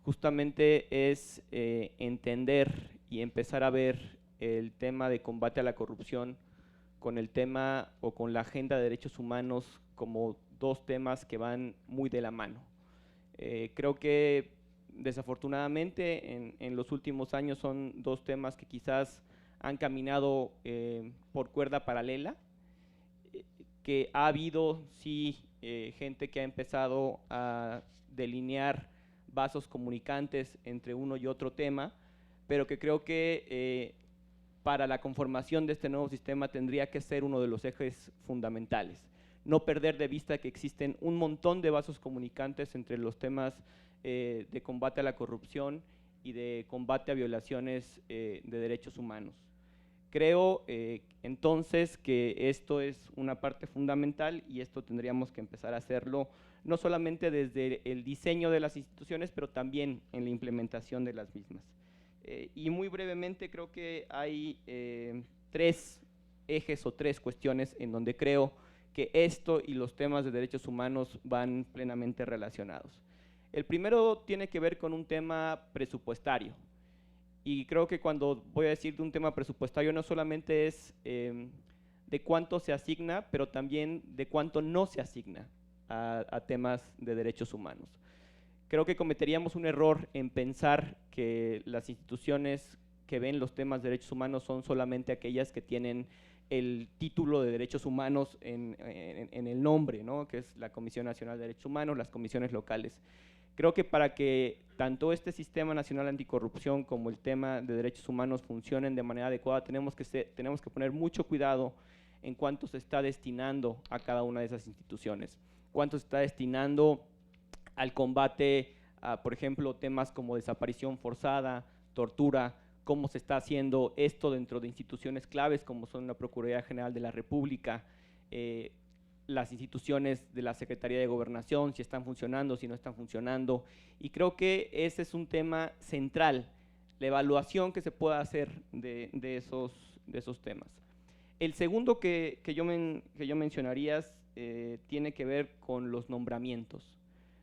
justamente es entender y empezar a ver el tema de combate a la corrupción con el tema o con la agenda de derechos humanos como dos temas que van muy de la mano. Creo que desafortunadamente en los últimos años son dos temas que quizás han caminado por cuerda paralela, que ha habido sí gente que ha empezado a delinear vasos comunicantes entre uno y otro tema, pero que creo que para la conformación de este nuevo sistema tendría que ser uno de los ejes fundamentales. No perder de vista que existen un montón de vasos comunicantes entre los temas de combate a la corrupción y de combate a violaciones de derechos humanos. Creo entonces que esto es una parte fundamental y esto tendríamos que empezar a hacerlo no solamente desde el diseño de las instituciones, pero también en la implementación de las mismas. Y muy brevemente creo que hay tres ejes o tres cuestiones en donde creo que esto y los temas de derechos humanos van plenamente relacionados. El primero tiene que ver con un tema presupuestario. Y creo que cuando voy a decir de un tema presupuestario no solamente es de cuánto se asigna, pero también de cuánto no se asigna a temas de derechos humanos. Creo que cometeríamos un error en pensar que las instituciones que ven los temas de derechos humanos son solamente aquellas que tienen el título de derechos humanos en el nombre, ¿no? Que es la Comisión Nacional de Derechos Humanos, las comisiones locales. Creo que para que tanto este Sistema Nacional Anticorrupción como el tema de derechos humanos funcionen de manera adecuada, tenemos que poner mucho cuidado en cuánto se está destinando a cada una de esas instituciones, cuánto se está destinando al combate a, por ejemplo, temas como desaparición forzada, tortura, cómo se está haciendo esto dentro de instituciones claves como son la Procuraduría General de la República, las instituciones de la Secretaría de Gobernación, si están funcionando, si no están funcionando. Y creo que ese es un tema central, la evaluación que se pueda hacer de esos temas. El segundo que yo mencionaría tiene que ver con los nombramientos.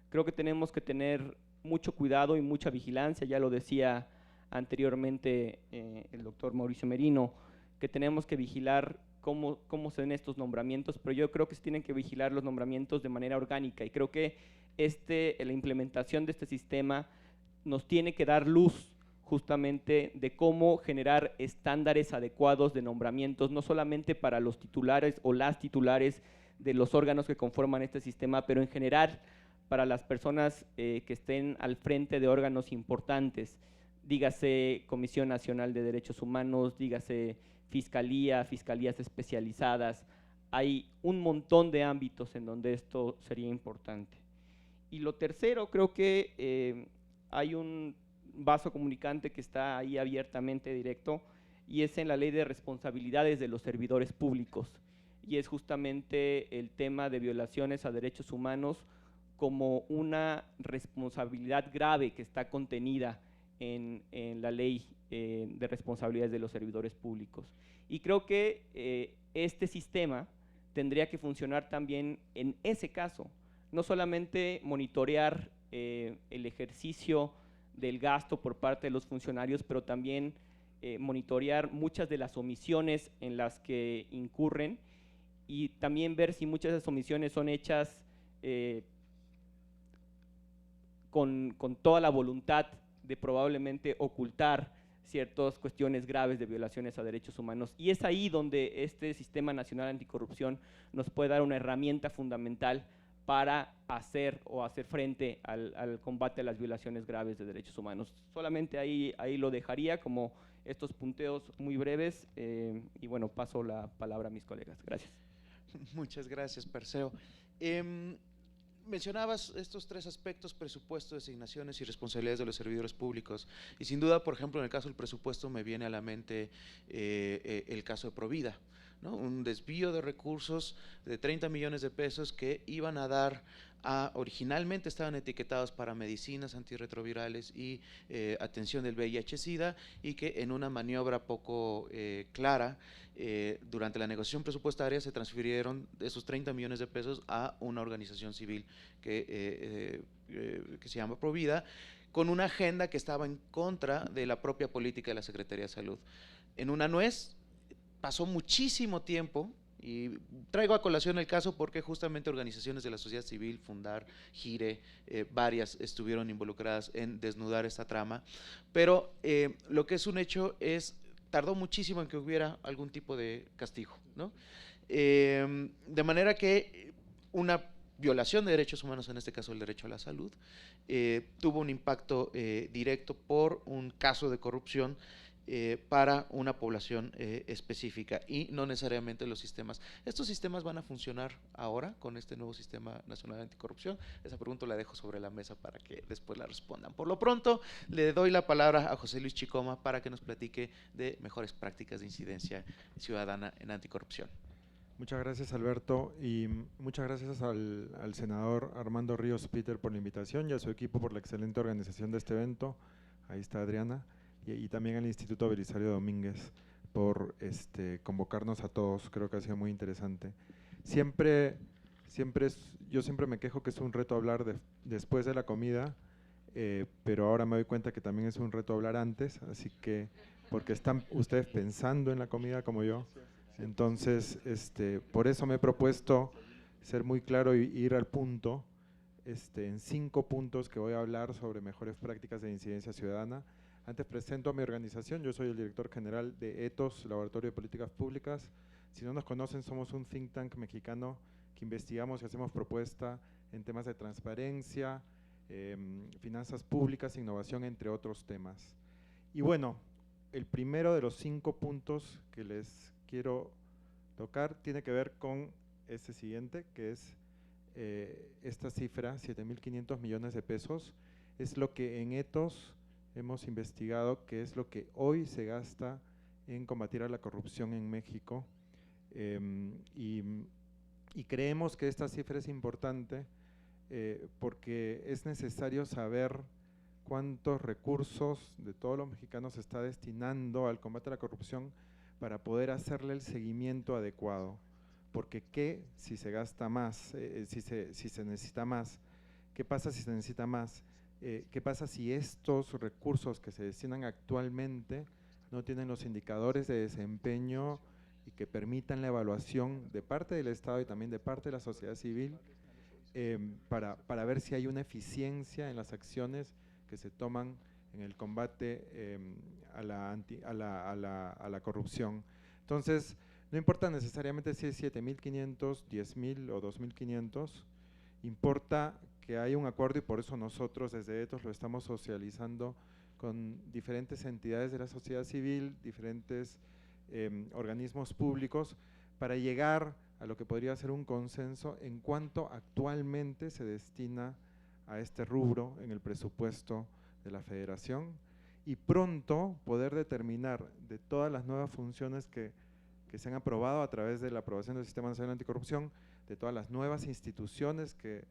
Creo que tenemos que tener mucho cuidado y mucha vigilancia, ya lo decía anteriormente el doctor Mauricio Merino, que tenemos que vigilar cómo se ven estos nombramientos, pero yo creo que se tienen que vigilar los nombramientos de manera orgánica y creo que la implementación de este sistema nos tiene que dar luz justamente de cómo generar estándares adecuados de nombramientos, no solamente para los titulares o las titulares de los órganos que conforman este sistema, pero en general para las personas que estén al frente de órganos importantes, dígase Comisión Nacional de Derechos Humanos, dígase fiscalías especializadas. Hay un montón de ámbitos en donde esto sería importante. Y lo tercero, creo que hay un vaso comunicante que está ahí abiertamente directo y es en la Ley de Responsabilidades de los Servidores Públicos y es justamente el tema de violaciones a derechos humanos como una responsabilidad grave que está contenida en la Ley de Responsabilidades de los Servidores Públicos. Y creo que este sistema tendría que funcionar también en ese caso, no solamente monitorear el ejercicio del gasto por parte de los funcionarios, pero también monitorear muchas de las omisiones en las que incurren y también ver si muchas de esas omisiones son hechas con toda la voluntad de probablemente ocultar ciertas cuestiones graves de violaciones a derechos humanos. Y es ahí donde este Sistema Nacional Anticorrupción nos puede dar una herramienta fundamental para hacer frente al combate a las violaciones graves de derechos humanos. Solamente ahí lo dejaría como estos punteos muy breves y bueno, paso la palabra a mis colegas. Gracias. Muchas gracias, Perseo. Mencionabas estos tres aspectos: presupuesto, designaciones y responsabilidades de los servidores públicos. Y sin duda, por ejemplo, en el caso del presupuesto me viene a la mente el caso de Provida, ¿no? Un desvío de recursos de 30 millones de pesos que iban a dar originalmente estaban etiquetados para medicinas antirretrovirales y atención del VIH-Sida, y que en una maniobra poco clara, durante la negociación presupuestaria se transfirieron esos 30 millones de pesos a una organización civil que se llama Provida, con una agenda que estaba en contra de la propia política de la Secretaría de Salud. En una nuez, pasó muchísimo tiempo, y traigo a colación el caso porque justamente organizaciones de la sociedad civil, Fundar, Gire, varias estuvieron involucradas en desnudar esta trama, pero lo que es un hecho es, tardó muchísimo en que hubiera algún tipo de castigo, ¿no? De manera que una violación de derechos humanos, en este caso el derecho a la salud, tuvo un impacto directo por un caso de corrupción para una población específica, y no necesariamente los sistemas. ¿Estos sistemas van a funcionar ahora con este nuevo Sistema Nacional Anticorrupción? Esa pregunta la dejo sobre la mesa para que después la respondan. Por lo pronto, le doy la palabra a José Luis Chicoma para que nos platique de mejores prácticas de incidencia ciudadana en anticorrupción. Muchas gracias, Alberto, y muchas gracias al senador Armando Ríos Peter por la invitación y a su equipo por la excelente organización de este evento. Ahí está Adriana. Y también al Instituto Belisario Domínguez por convocarnos a todos. Creo que ha sido muy interesante. Yo siempre me quejo que es un reto hablar después de la comida, pero ahora me doy cuenta que también es un reto hablar antes, así que, porque están ustedes pensando en la comida como yo. Entonces, por eso me he propuesto ser muy claro y ir al punto, en 5 puntos que voy a hablar sobre mejores prácticas de incidencia ciudadana. Antes presento a mi organización. Yo soy el director general de ETOS, Laboratorio de Políticas Públicas. Si no nos conocen, somos un think tank mexicano que investigamos y hacemos propuesta en temas de transparencia, finanzas públicas, innovación, entre otros temas. Y bueno, el primero de los 5 puntos que les quiero tocar tiene que ver con este siguiente, que es esta cifra, 7.500 millones de pesos. Es lo que en ETOS hemos investigado, que es lo que hoy se gasta en combatir a la corrupción en México, y creemos que esta cifra es importante porque es necesario saber cuántos recursos de todos los mexicanos se está destinando al combate a la corrupción para poder hacerle el seguimiento adecuado, porque ¿qué si se gasta más, si se necesita más? ¿Qué pasa si se necesita más? ¿Qué pasa si estos recursos que se destinan actualmente no tienen los indicadores de desempeño y que permitan la evaluación de parte del Estado y también de parte de la sociedad civil para ver si hay una eficiencia en las acciones que se toman en el combate a la corrupción? Entonces, no importa necesariamente si es 7.500, 10.000 o 2.500, importa que hay un acuerdo, y por eso nosotros desde ETOS lo estamos socializando con diferentes entidades de la sociedad civil, diferentes organismos públicos, para llegar a lo que podría ser un consenso en cuanto actualmente se destina a este rubro en el presupuesto de la Federación, y pronto poder determinar de todas las nuevas funciones que se han aprobado a través de la aprobación del Sistema Nacional Anticorrupción, de todas las nuevas instituciones que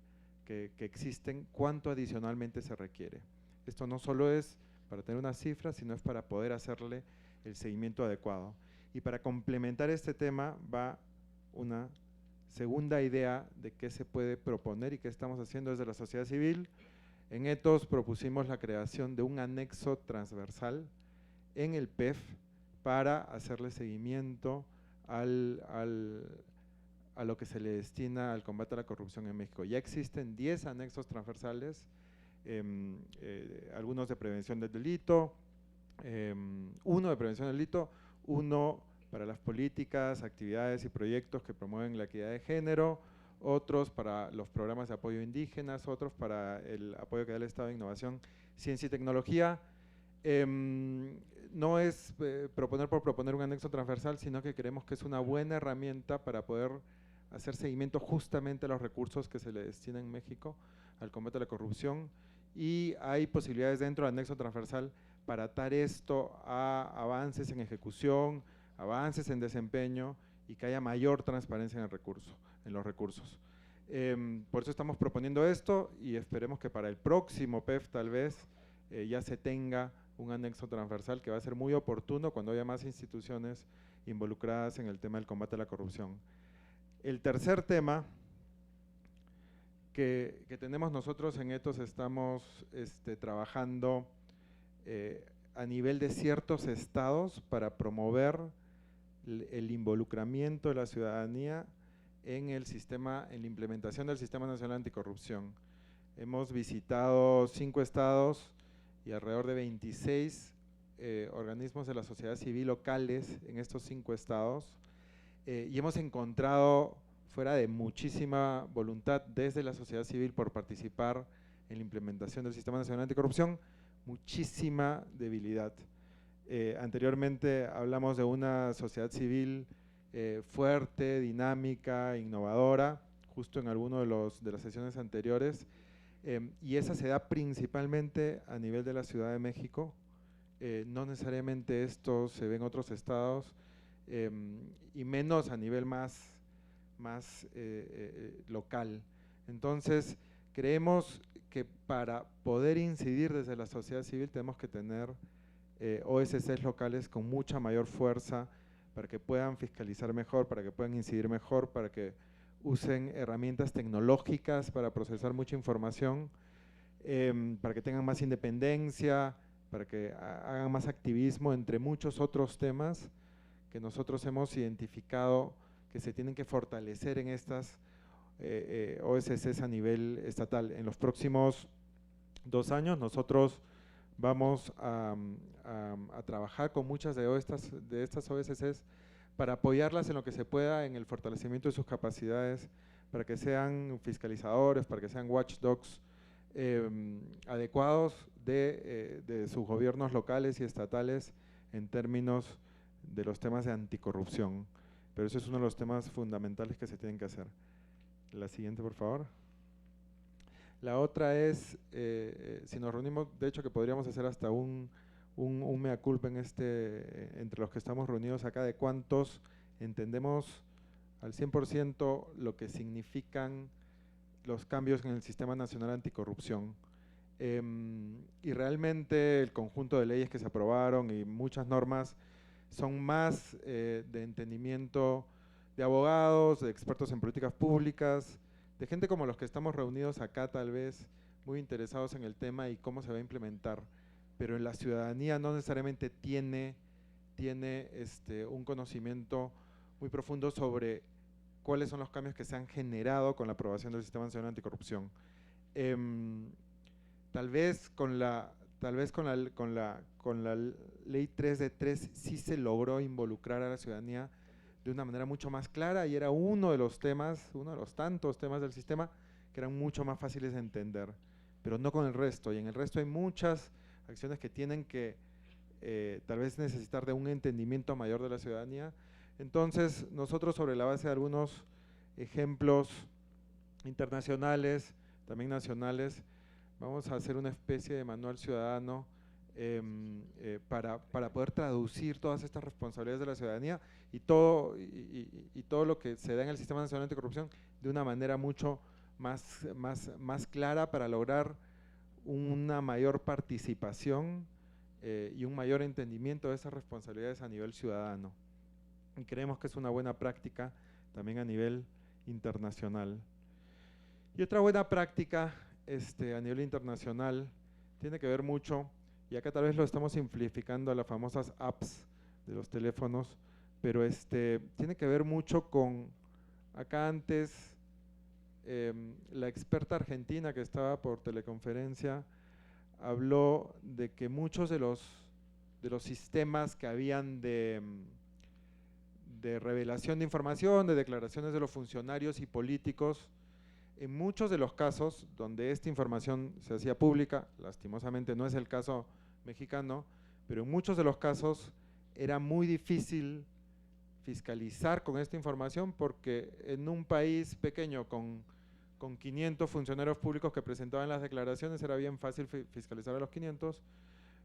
existen, cuánto adicionalmente se requiere. Esto no solo es para tener una cifra, sino es para poder hacerle el seguimiento adecuado. Y para complementar este tema va una segunda idea de qué se puede proponer y qué estamos haciendo desde la sociedad civil. En ETOS propusimos la creación de un anexo transversal en el PEF para hacerle seguimiento a lo que se le destina al combate a la corrupción en México. Ya existen 10 anexos transversales, algunos de prevención del delito, uno de prevención del delito, uno para las políticas, actividades y proyectos que promueven la equidad de género, otros para los programas de apoyo indígenas, otros para el apoyo que da el Estado de Innovación, Ciencia y Tecnología. No es proponer por proponer un anexo transversal, sino que creemos que es una buena herramienta para poder hacer seguimiento justamente a los recursos que se le destinan en México al combate a la corrupción, y hay posibilidades dentro del anexo transversal para atar esto a avances en ejecución, avances en desempeño, y que haya mayor transparencia en los recursos. Por eso estamos proponiendo esto y esperemos que para el próximo PEF tal vez ya se tenga un anexo transversal que va a ser muy oportuno cuando haya más instituciones involucradas en el tema del combate a la corrupción. El tercer tema que tenemos nosotros en Ethos, estamos trabajando a nivel de ciertos estados para promover el involucramiento de la ciudadanía en el sistema, en la implementación del Sistema Nacional Anticorrupción. Hemos visitado 5 estados y alrededor de 26 organismos de la sociedad civil locales en estos 5 estados y hemos encontrado, fuera de muchísima voluntad desde la sociedad civil por participar en la implementación del Sistema Nacional Anticorrupción, muchísima debilidad. Anteriormente hablamos de una sociedad civil fuerte, dinámica, innovadora, justo en alguno de las sesiones anteriores, y esa se da principalmente a nivel de la Ciudad de México. No necesariamente esto se ve en otros estados, y menos a nivel más local. Entonces, creemos que para poder incidir desde la sociedad civil tenemos que tener OSCs locales con mucha mayor fuerza para que puedan fiscalizar mejor, para que puedan incidir mejor, para que usen herramientas tecnológicas para procesar mucha información, para que tengan más independencia, para que hagan más activismo, entre muchos otros temas que nosotros hemos identificado que se tienen que fortalecer en estas OSCs a nivel estatal. En los próximos 2 años nosotros vamos a trabajar con muchas de estas OSCs para apoyarlas en lo que se pueda en el fortalecimiento de sus capacidades, para que sean fiscalizadores, para que sean watchdogs adecuados de sus gobiernos locales y estatales en términos de los temas de anticorrupción. Pero eso es uno de los temas fundamentales que se tienen que hacer. La siguiente, por favor. La otra es, si nos reunimos, de hecho que podríamos hacer hasta un mea culpa entre los que estamos reunidos acá, de cuántos entendemos al 100% lo que significan los cambios en el Sistema Nacional Anticorrupción. Y realmente el conjunto de leyes que se aprobaron y muchas normas son más de entendimiento de abogados, de expertos en políticas públicas, de gente como los que estamos reunidos acá tal vez, muy interesados en el tema y cómo se va a implementar, pero en la ciudadanía no necesariamente tiene un conocimiento muy profundo sobre cuáles son los cambios que se han generado con la aprobación del Sistema Nacional Anticorrupción. Tal vez con la Ley 3 de 3 sí se logró involucrar a la ciudadanía de una manera mucho más clara y era uno de los tantos temas del sistema que eran mucho más fáciles de entender, pero no con el resto, y en el resto hay muchas acciones que tienen que tal vez necesitar de un entendimiento mayor de la ciudadanía. Entonces nosotros, sobre la base de algunos ejemplos internacionales, también nacionales, vamos a hacer una especie de manual ciudadano para poder traducir todas estas responsabilidades de la ciudadanía y todo lo que se da en el Sistema Nacional Anticorrupción de una manera mucho más clara, para lograr una mayor participación y un mayor entendimiento de esas responsabilidades a nivel ciudadano. Y creemos que es una buena práctica también a nivel internacional. Y otra buena práctica a nivel internacional tiene que ver mucho, y acá tal vez lo estamos simplificando a las famosas apps de los teléfonos, pero tiene que ver mucho con, acá antes, la experta argentina que estaba por teleconferencia habló de que muchos de los sistemas que habían de revelación de información, de declaraciones de los funcionarios y políticos, en muchos de los casos donde esta información se hacía pública, lastimosamente no es el caso mexicano, pero en muchos de los casos era muy difícil fiscalizar con esta información, porque en un país pequeño con 500 funcionarios públicos que presentaban las declaraciones era bien fácil fiscalizar a los 500,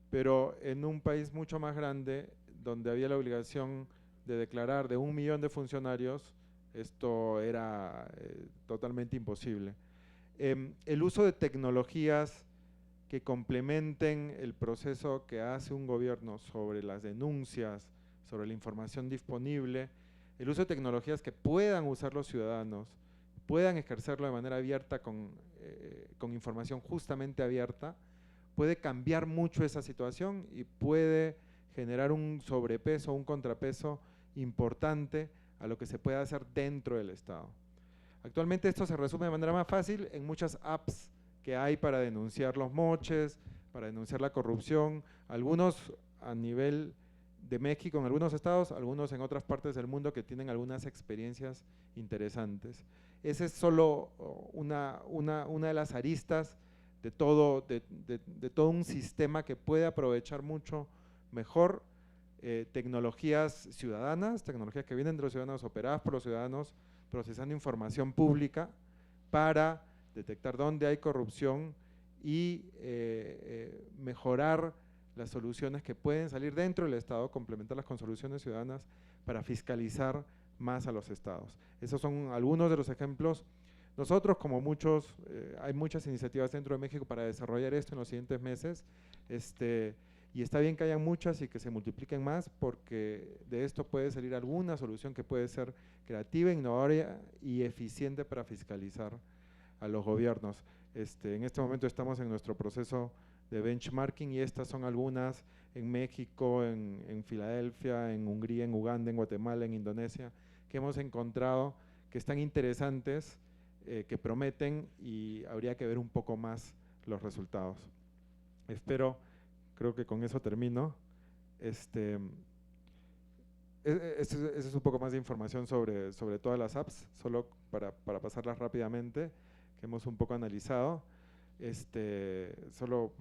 pero en un país mucho más grande, donde había la obligación de declarar de 1 millón de funcionarios, Esto era totalmente imposible. El uso de tecnologías que complementen el proceso que hace un gobierno sobre las denuncias, sobre la información disponible, el uso de tecnologías que puedan usar los ciudadanos, puedan ejercerlo de manera abierta con información justamente abierta, puede cambiar mucho esa situación y puede generar un sobrepeso, un contrapeso importante a lo que se puede hacer dentro del Estado. Actualmente esto se resume de manera más fácil en muchas apps que hay para denunciar los moches, para denunciar la corrupción, algunos a nivel de México en algunos estados, algunos en otras partes del mundo que tienen algunas experiencias interesantes. Esa es solo una de las aristas de todo un sistema que puede aprovechar mucho mejor tecnologías ciudadanas, tecnologías que vienen de los ciudadanos, operadas por los ciudadanos, procesando información pública para detectar dónde hay corrupción y mejorar las soluciones que pueden salir dentro del Estado, complementarlas con soluciones ciudadanas para fiscalizar más a los estados. Esos son algunos de los ejemplos. Nosotros, como muchos, hay muchas iniciativas dentro de México para desarrollar esto en los siguientes meses, y está bien que hayan muchas y que se multipliquen más, porque de esto puede salir alguna solución que puede ser creativa, innovadora y eficiente para fiscalizar a los gobiernos. En este momento estamos en nuestro proceso de benchmarking y estas son algunas en México, en Filadelfia, en Hungría, en Uganda, en Guatemala, en Indonesia, que hemos encontrado que están interesantes, que prometen, y habría que ver un poco más los resultados. Creo que con eso termino. Esa es un poco más de información sobre todas las apps, solo para pasarlas rápidamente, que hemos un poco analizado. Solo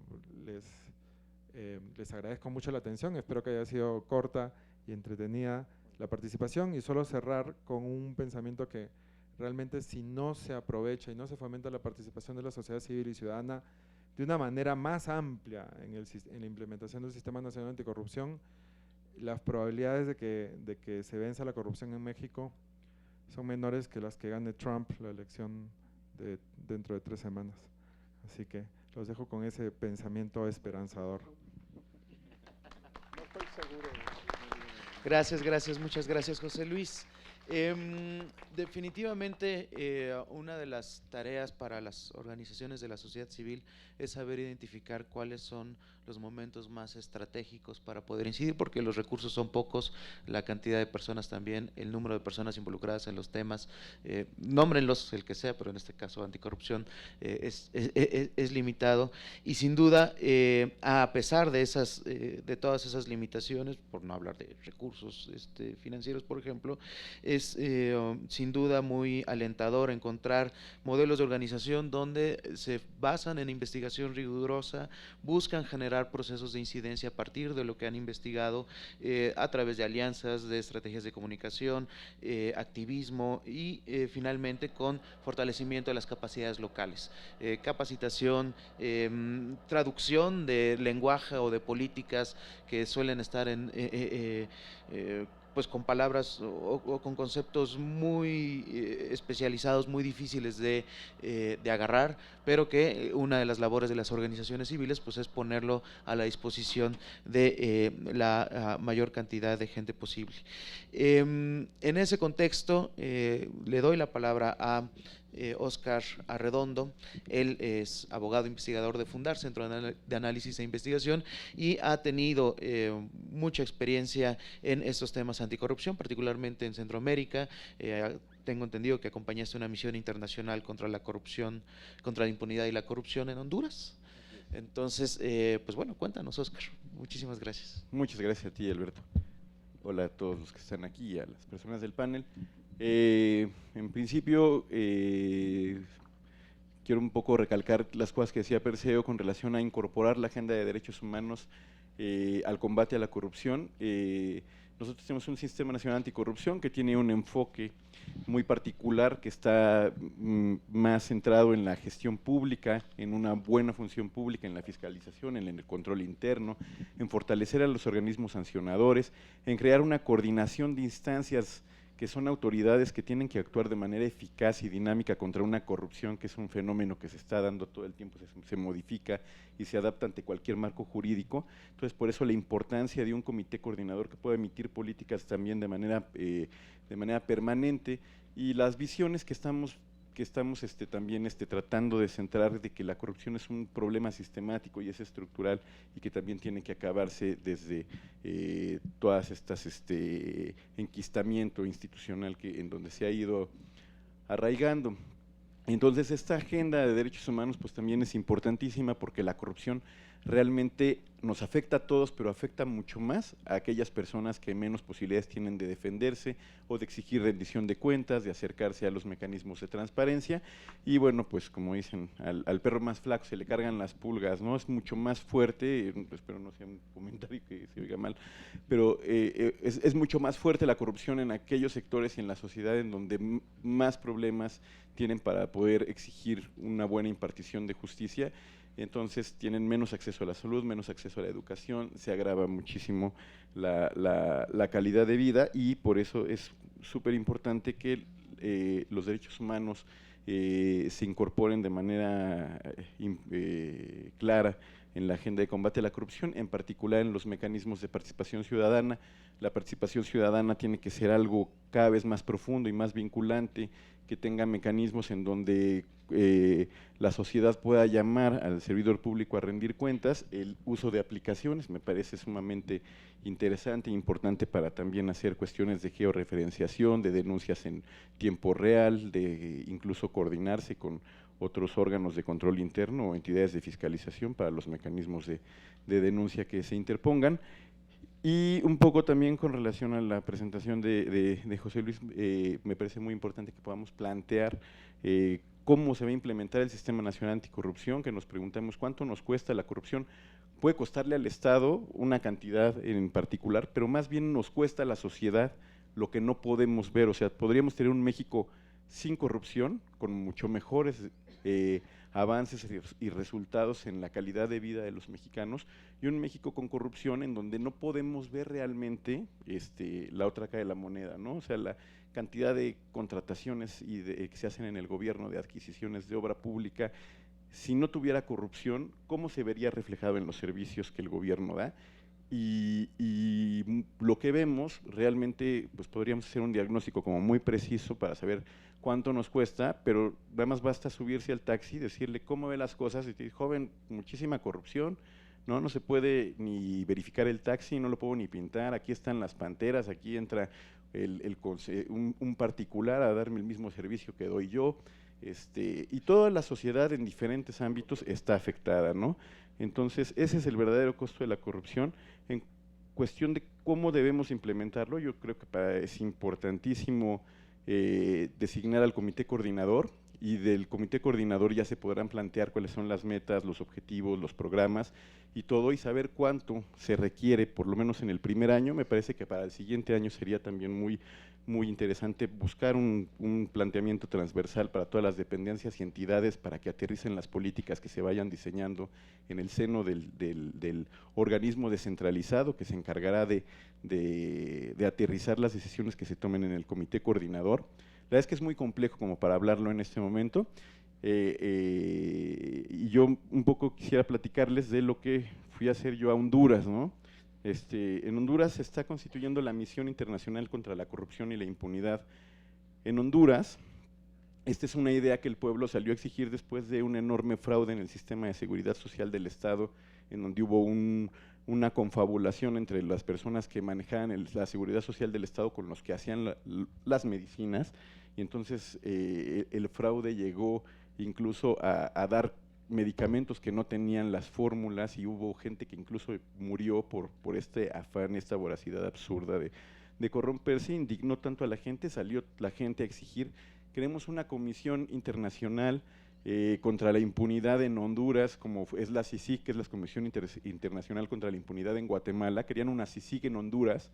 les agradezco mucho la atención, espero que haya sido corta y entretenida la participación, y solo cerrar con un pensamiento que realmente, si no se aprovecha y no se fomenta la participación de la sociedad civil y ciudadana de una manera más amplia en la implementación del Sistema Nacional Anticorrupción, las probabilidades de que se venza la corrupción en México son menores que las que gane Trump la elección dentro de 3 semanas. Así que los dejo con ese pensamiento esperanzador. No estoy seguro. Gracias, muchas gracias, José Luis. Definitivamente una de las tareas para las organizaciones de la sociedad civil es saber identificar cuáles son los momentos más estratégicos para poder incidir, porque los recursos son pocos, la cantidad de personas también, el número de personas involucradas en los temas, nómbrenlos el que sea, pero en este caso anticorrupción, es limitado, y sin duda, a pesar de todas esas limitaciones, por no hablar de recursos financieros, por ejemplo, es sin duda muy alentador encontrar modelos de organización donde se basan en investigación rigurosa, buscan generar procesos de incidencia a partir de lo que han investigado, a través de alianzas, de estrategias de comunicación, activismo y finalmente con fortalecimiento de las capacidades locales, capacitación, traducción de lenguaje o de políticas que suelen estar pues con palabras o con conceptos muy especializados, muy difíciles de agarrar, pero que una de las labores de las organizaciones civiles pues es ponerlo a la disposición de la mayor cantidad de gente posible. En ese contexto le doy la palabra a Óscar Arredondo. Él es abogado investigador de Fundar, Centro de Análisis e Investigación, y ha tenido mucha experiencia en estos temas anticorrupción, particularmente en Centroamérica. Tengo entendido que acompañaste una misión internacional contra la corrupción, contra la impunidad y la corrupción en Honduras. Entonces, pues bueno, cuéntanos, Óscar. Muchísimas gracias. Muchas gracias a ti, Alberto. Hola a todos los que están aquí y a las personas del panel. En principio, quiero un poco recalcar las cosas que decía Perseo con relación a incorporar la agenda de derechos humanos al combate a la corrupción. Nosotros tenemos un Sistema Nacional Anticorrupción que tiene un enfoque muy particular, que está más centrado en la gestión pública, en una buena función pública, en la fiscalización, en el control interno, en fortalecer a los organismos sancionadores, en crear una coordinación de instancias que son autoridades que tienen que actuar de manera eficaz y dinámica contra una corrupción que es un fenómeno que se está dando todo el tiempo, se modifica y se adapta ante cualquier marco jurídico. Entonces, por eso la importancia de un comité coordinador que pueda emitir políticas también de manera permanente, y las visiones que estamos también tratando de centrar de que la corrupción es un problema sistemático y es estructural y que también tiene que acabarse desde todas estas enquistamiento institucional en donde se ha ido arraigando. Entonces esta agenda de derechos humanos pues también es importantísima porque la corrupción realmente nos afecta a todos, pero afecta mucho más a aquellas personas que menos posibilidades tienen de defenderse o de exigir rendición de cuentas, de acercarse a los mecanismos de transparencia. Y bueno, pues como dicen, al perro más flaco se le cargan las pulgas, ¿no? Es mucho más fuerte, espero no sea un comentario que se oiga mal, pero es mucho más fuerte la corrupción en aquellos sectores y en la sociedad en donde más problemas tienen para poder exigir una buena impartición de justicia. Entonces tienen menos acceso a la salud, menos acceso a la educación, se agrava muchísimo la calidad de vida, y por eso es súper importante que los derechos humanos se incorporen de manera clara en la agenda de combate a la corrupción, en particular en los mecanismos de participación ciudadana. La participación ciudadana tiene que ser algo cada vez más profundo y más vinculante, que tenga mecanismos en donde la sociedad pueda llamar al servidor público a rendir cuentas. El uso de aplicaciones me parece sumamente interesante e importante para también hacer cuestiones de georreferenciación, de denuncias en tiempo real, de incluso coordinarse con otros órganos de control interno o entidades de fiscalización para los mecanismos de denuncia que se interpongan. Y un poco también con relación a la presentación de José Luis, me parece muy importante que podamos plantear cómo se va a implementar el Sistema Nacional Anticorrupción, que nos preguntemos cuánto nos cuesta la corrupción. Puede costarle al Estado una cantidad en particular, pero más bien nos cuesta a la sociedad lo que no podemos ver. O sea, podríamos tener un México sin corrupción, con mucho mejores avances y resultados en la calidad de vida de los mexicanos, y un México con corrupción en donde no podemos ver realmente la otra cara de la moneda, ¿no? O sea, la cantidad de contrataciones que se hacen en el gobierno de adquisiciones de obra pública, si no tuviera corrupción, ¿cómo se vería reflejado en los servicios que el gobierno da? Y lo que vemos realmente, pues podríamos hacer un diagnóstico como muy preciso para saber cuánto nos cuesta, pero nada más basta subirse al taxi, decirle cómo ve las cosas, y te dice, joven, muchísima corrupción, no se puede ni verificar el taxi, no lo puedo ni pintar, aquí están las panteras, aquí entra un particular a darme el mismo servicio que doy yo, y toda la sociedad en diferentes ámbitos está afectada, ¿no? Entonces, ese es el verdadero costo de la corrupción. En cuestión de cómo debemos implementarlo, yo creo que es importantísimo designar al comité coordinador, y del comité coordinador ya se podrán plantear cuáles son las metas, los objetivos, los programas y todo, y saber cuánto se requiere, por lo menos en el primer año. Me parece que para el siguiente año sería también muy interesante buscar un planteamiento transversal para todas las dependencias y entidades para que aterricen las políticas que se vayan diseñando en el seno del organismo descentralizado que se encargará de aterrizar las decisiones que se tomen en el comité coordinador. La verdad es que es muy complejo como para hablarlo en este momento, y yo un poco quisiera platicarles de lo que fui a hacer yo a Honduras, ¿no? En Honduras se está constituyendo la Misión Internacional contra la Corrupción y la Impunidad. En Honduras, esta es una idea que el pueblo salió a exigir después de un enorme fraude en el sistema de seguridad social del Estado, en donde hubo una confabulación entre las personas que manejaban la seguridad social del Estado con los que hacían las medicinas, y entonces el fraude llegó incluso a dar medicamentos que no tenían las fórmulas, y hubo gente que incluso murió por este afán, esta voracidad absurda de corromperse. Indignó tanto a la gente, salió la gente a exigir, queremos una comisión internacional contra la impunidad en Honduras, como es la CICIG, que es la Comisión Internacional contra la Impunidad en Guatemala. Querían una CICIG en Honduras,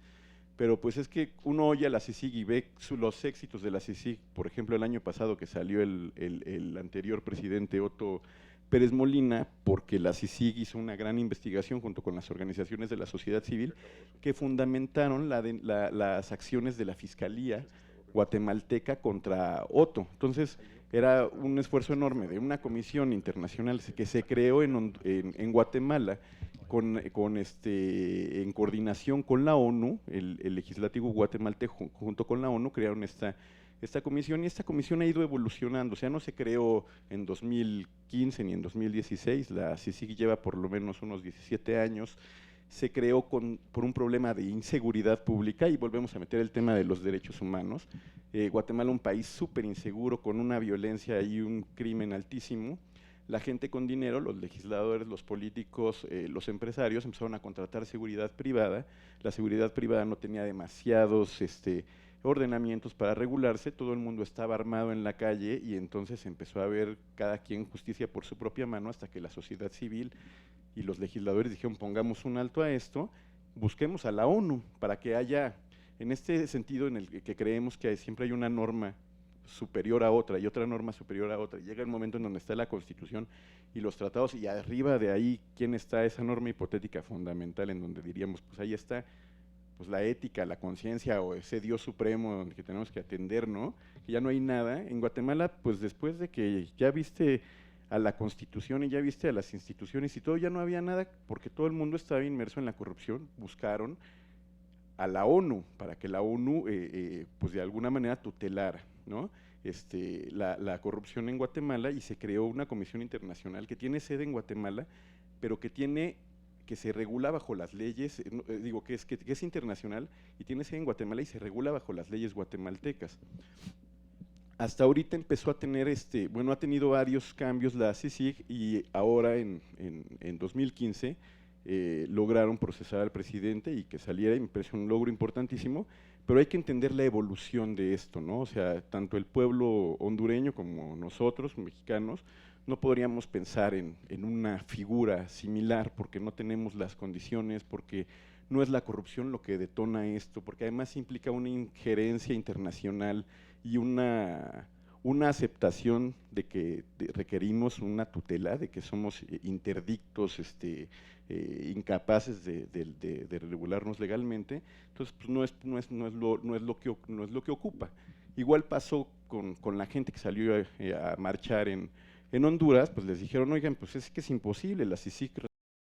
pero pues es que uno oye a la CICIG y ve los éxitos de la CICIG. Por ejemplo, el año pasado que salió el anterior presidente Otto Pérez Molina, porque la CICIG hizo una gran investigación junto con las organizaciones de la sociedad civil que fundamentaron las acciones de la Fiscalía guatemalteca contra Otto. Entonces, era un esfuerzo enorme de una comisión internacional que se creó en Guatemala en coordinación con la ONU, el legislativo guatemalteco junto con la ONU crearon esta comisión, y esta comisión ha ido evolucionando. O sea, no se creó en 2015 ni en 2016, la CICIG lleva por lo menos unos 17 años, se creó por un problema de inseguridad pública, y volvemos a meter el tema de los derechos humanos. Guatemala, un país súper inseguro, con una violencia y un crimen altísimo. La gente con dinero, los legisladores, los políticos, los empresarios empezaron a contratar seguridad privada. La seguridad privada no tenía demasiados ordenamientos para regularse, todo el mundo estaba armado en la calle, y entonces empezó a haber cada quien justicia por su propia mano, hasta que la sociedad civil y los legisladores dijeron: pongamos un alto a esto, busquemos a la ONU para que haya, en este sentido en el que creemos que siempre hay una norma superior a otra y otra norma superior a otra, y llega el momento en donde está la Constitución y los tratados, y arriba de ahí, ¿quién está esa norma hipotética fundamental en donde diríamos, pues ahí está pues la ética, la conciencia, o ese Dios supremo que tenemos que atender, ¿no? Que ya no hay nada. En Guatemala, pues después de que ya viste a la Constitución y ya viste a las instituciones y todo, ya no había nada, porque todo el mundo estaba inmerso en la corrupción. Buscaron a la ONU, para que la ONU pues de alguna manera tutelara, ¿no? La corrupción en Guatemala, y se creó una comisión internacional que tiene sede en Guatemala, pero que se regula bajo las leyes, que es internacional y tiene sede en Guatemala y se regula bajo las leyes guatemaltecas. Hasta ahorita empezó a tener, ha tenido varios cambios la CICIG, y ahora en 2015 lograron procesar al presidente y que saliera, y me parece un logro importantísimo, pero hay que entender la evolución de esto, ¿no? O sea, tanto el pueblo hondureño como nosotros, mexicanos, no podríamos pensar en una figura similar, porque no tenemos las condiciones, porque no es la corrupción lo que detona esto, porque además implica una injerencia internacional y una aceptación de que requerimos una tutela, de que somos interdictos, incapaces de regularnos legalmente. Entonces, pues no es lo que ocupa. Igual pasó con la gente que salió a marchar en Honduras, pues les dijeron: oigan, pues es que es imposible, la CICIG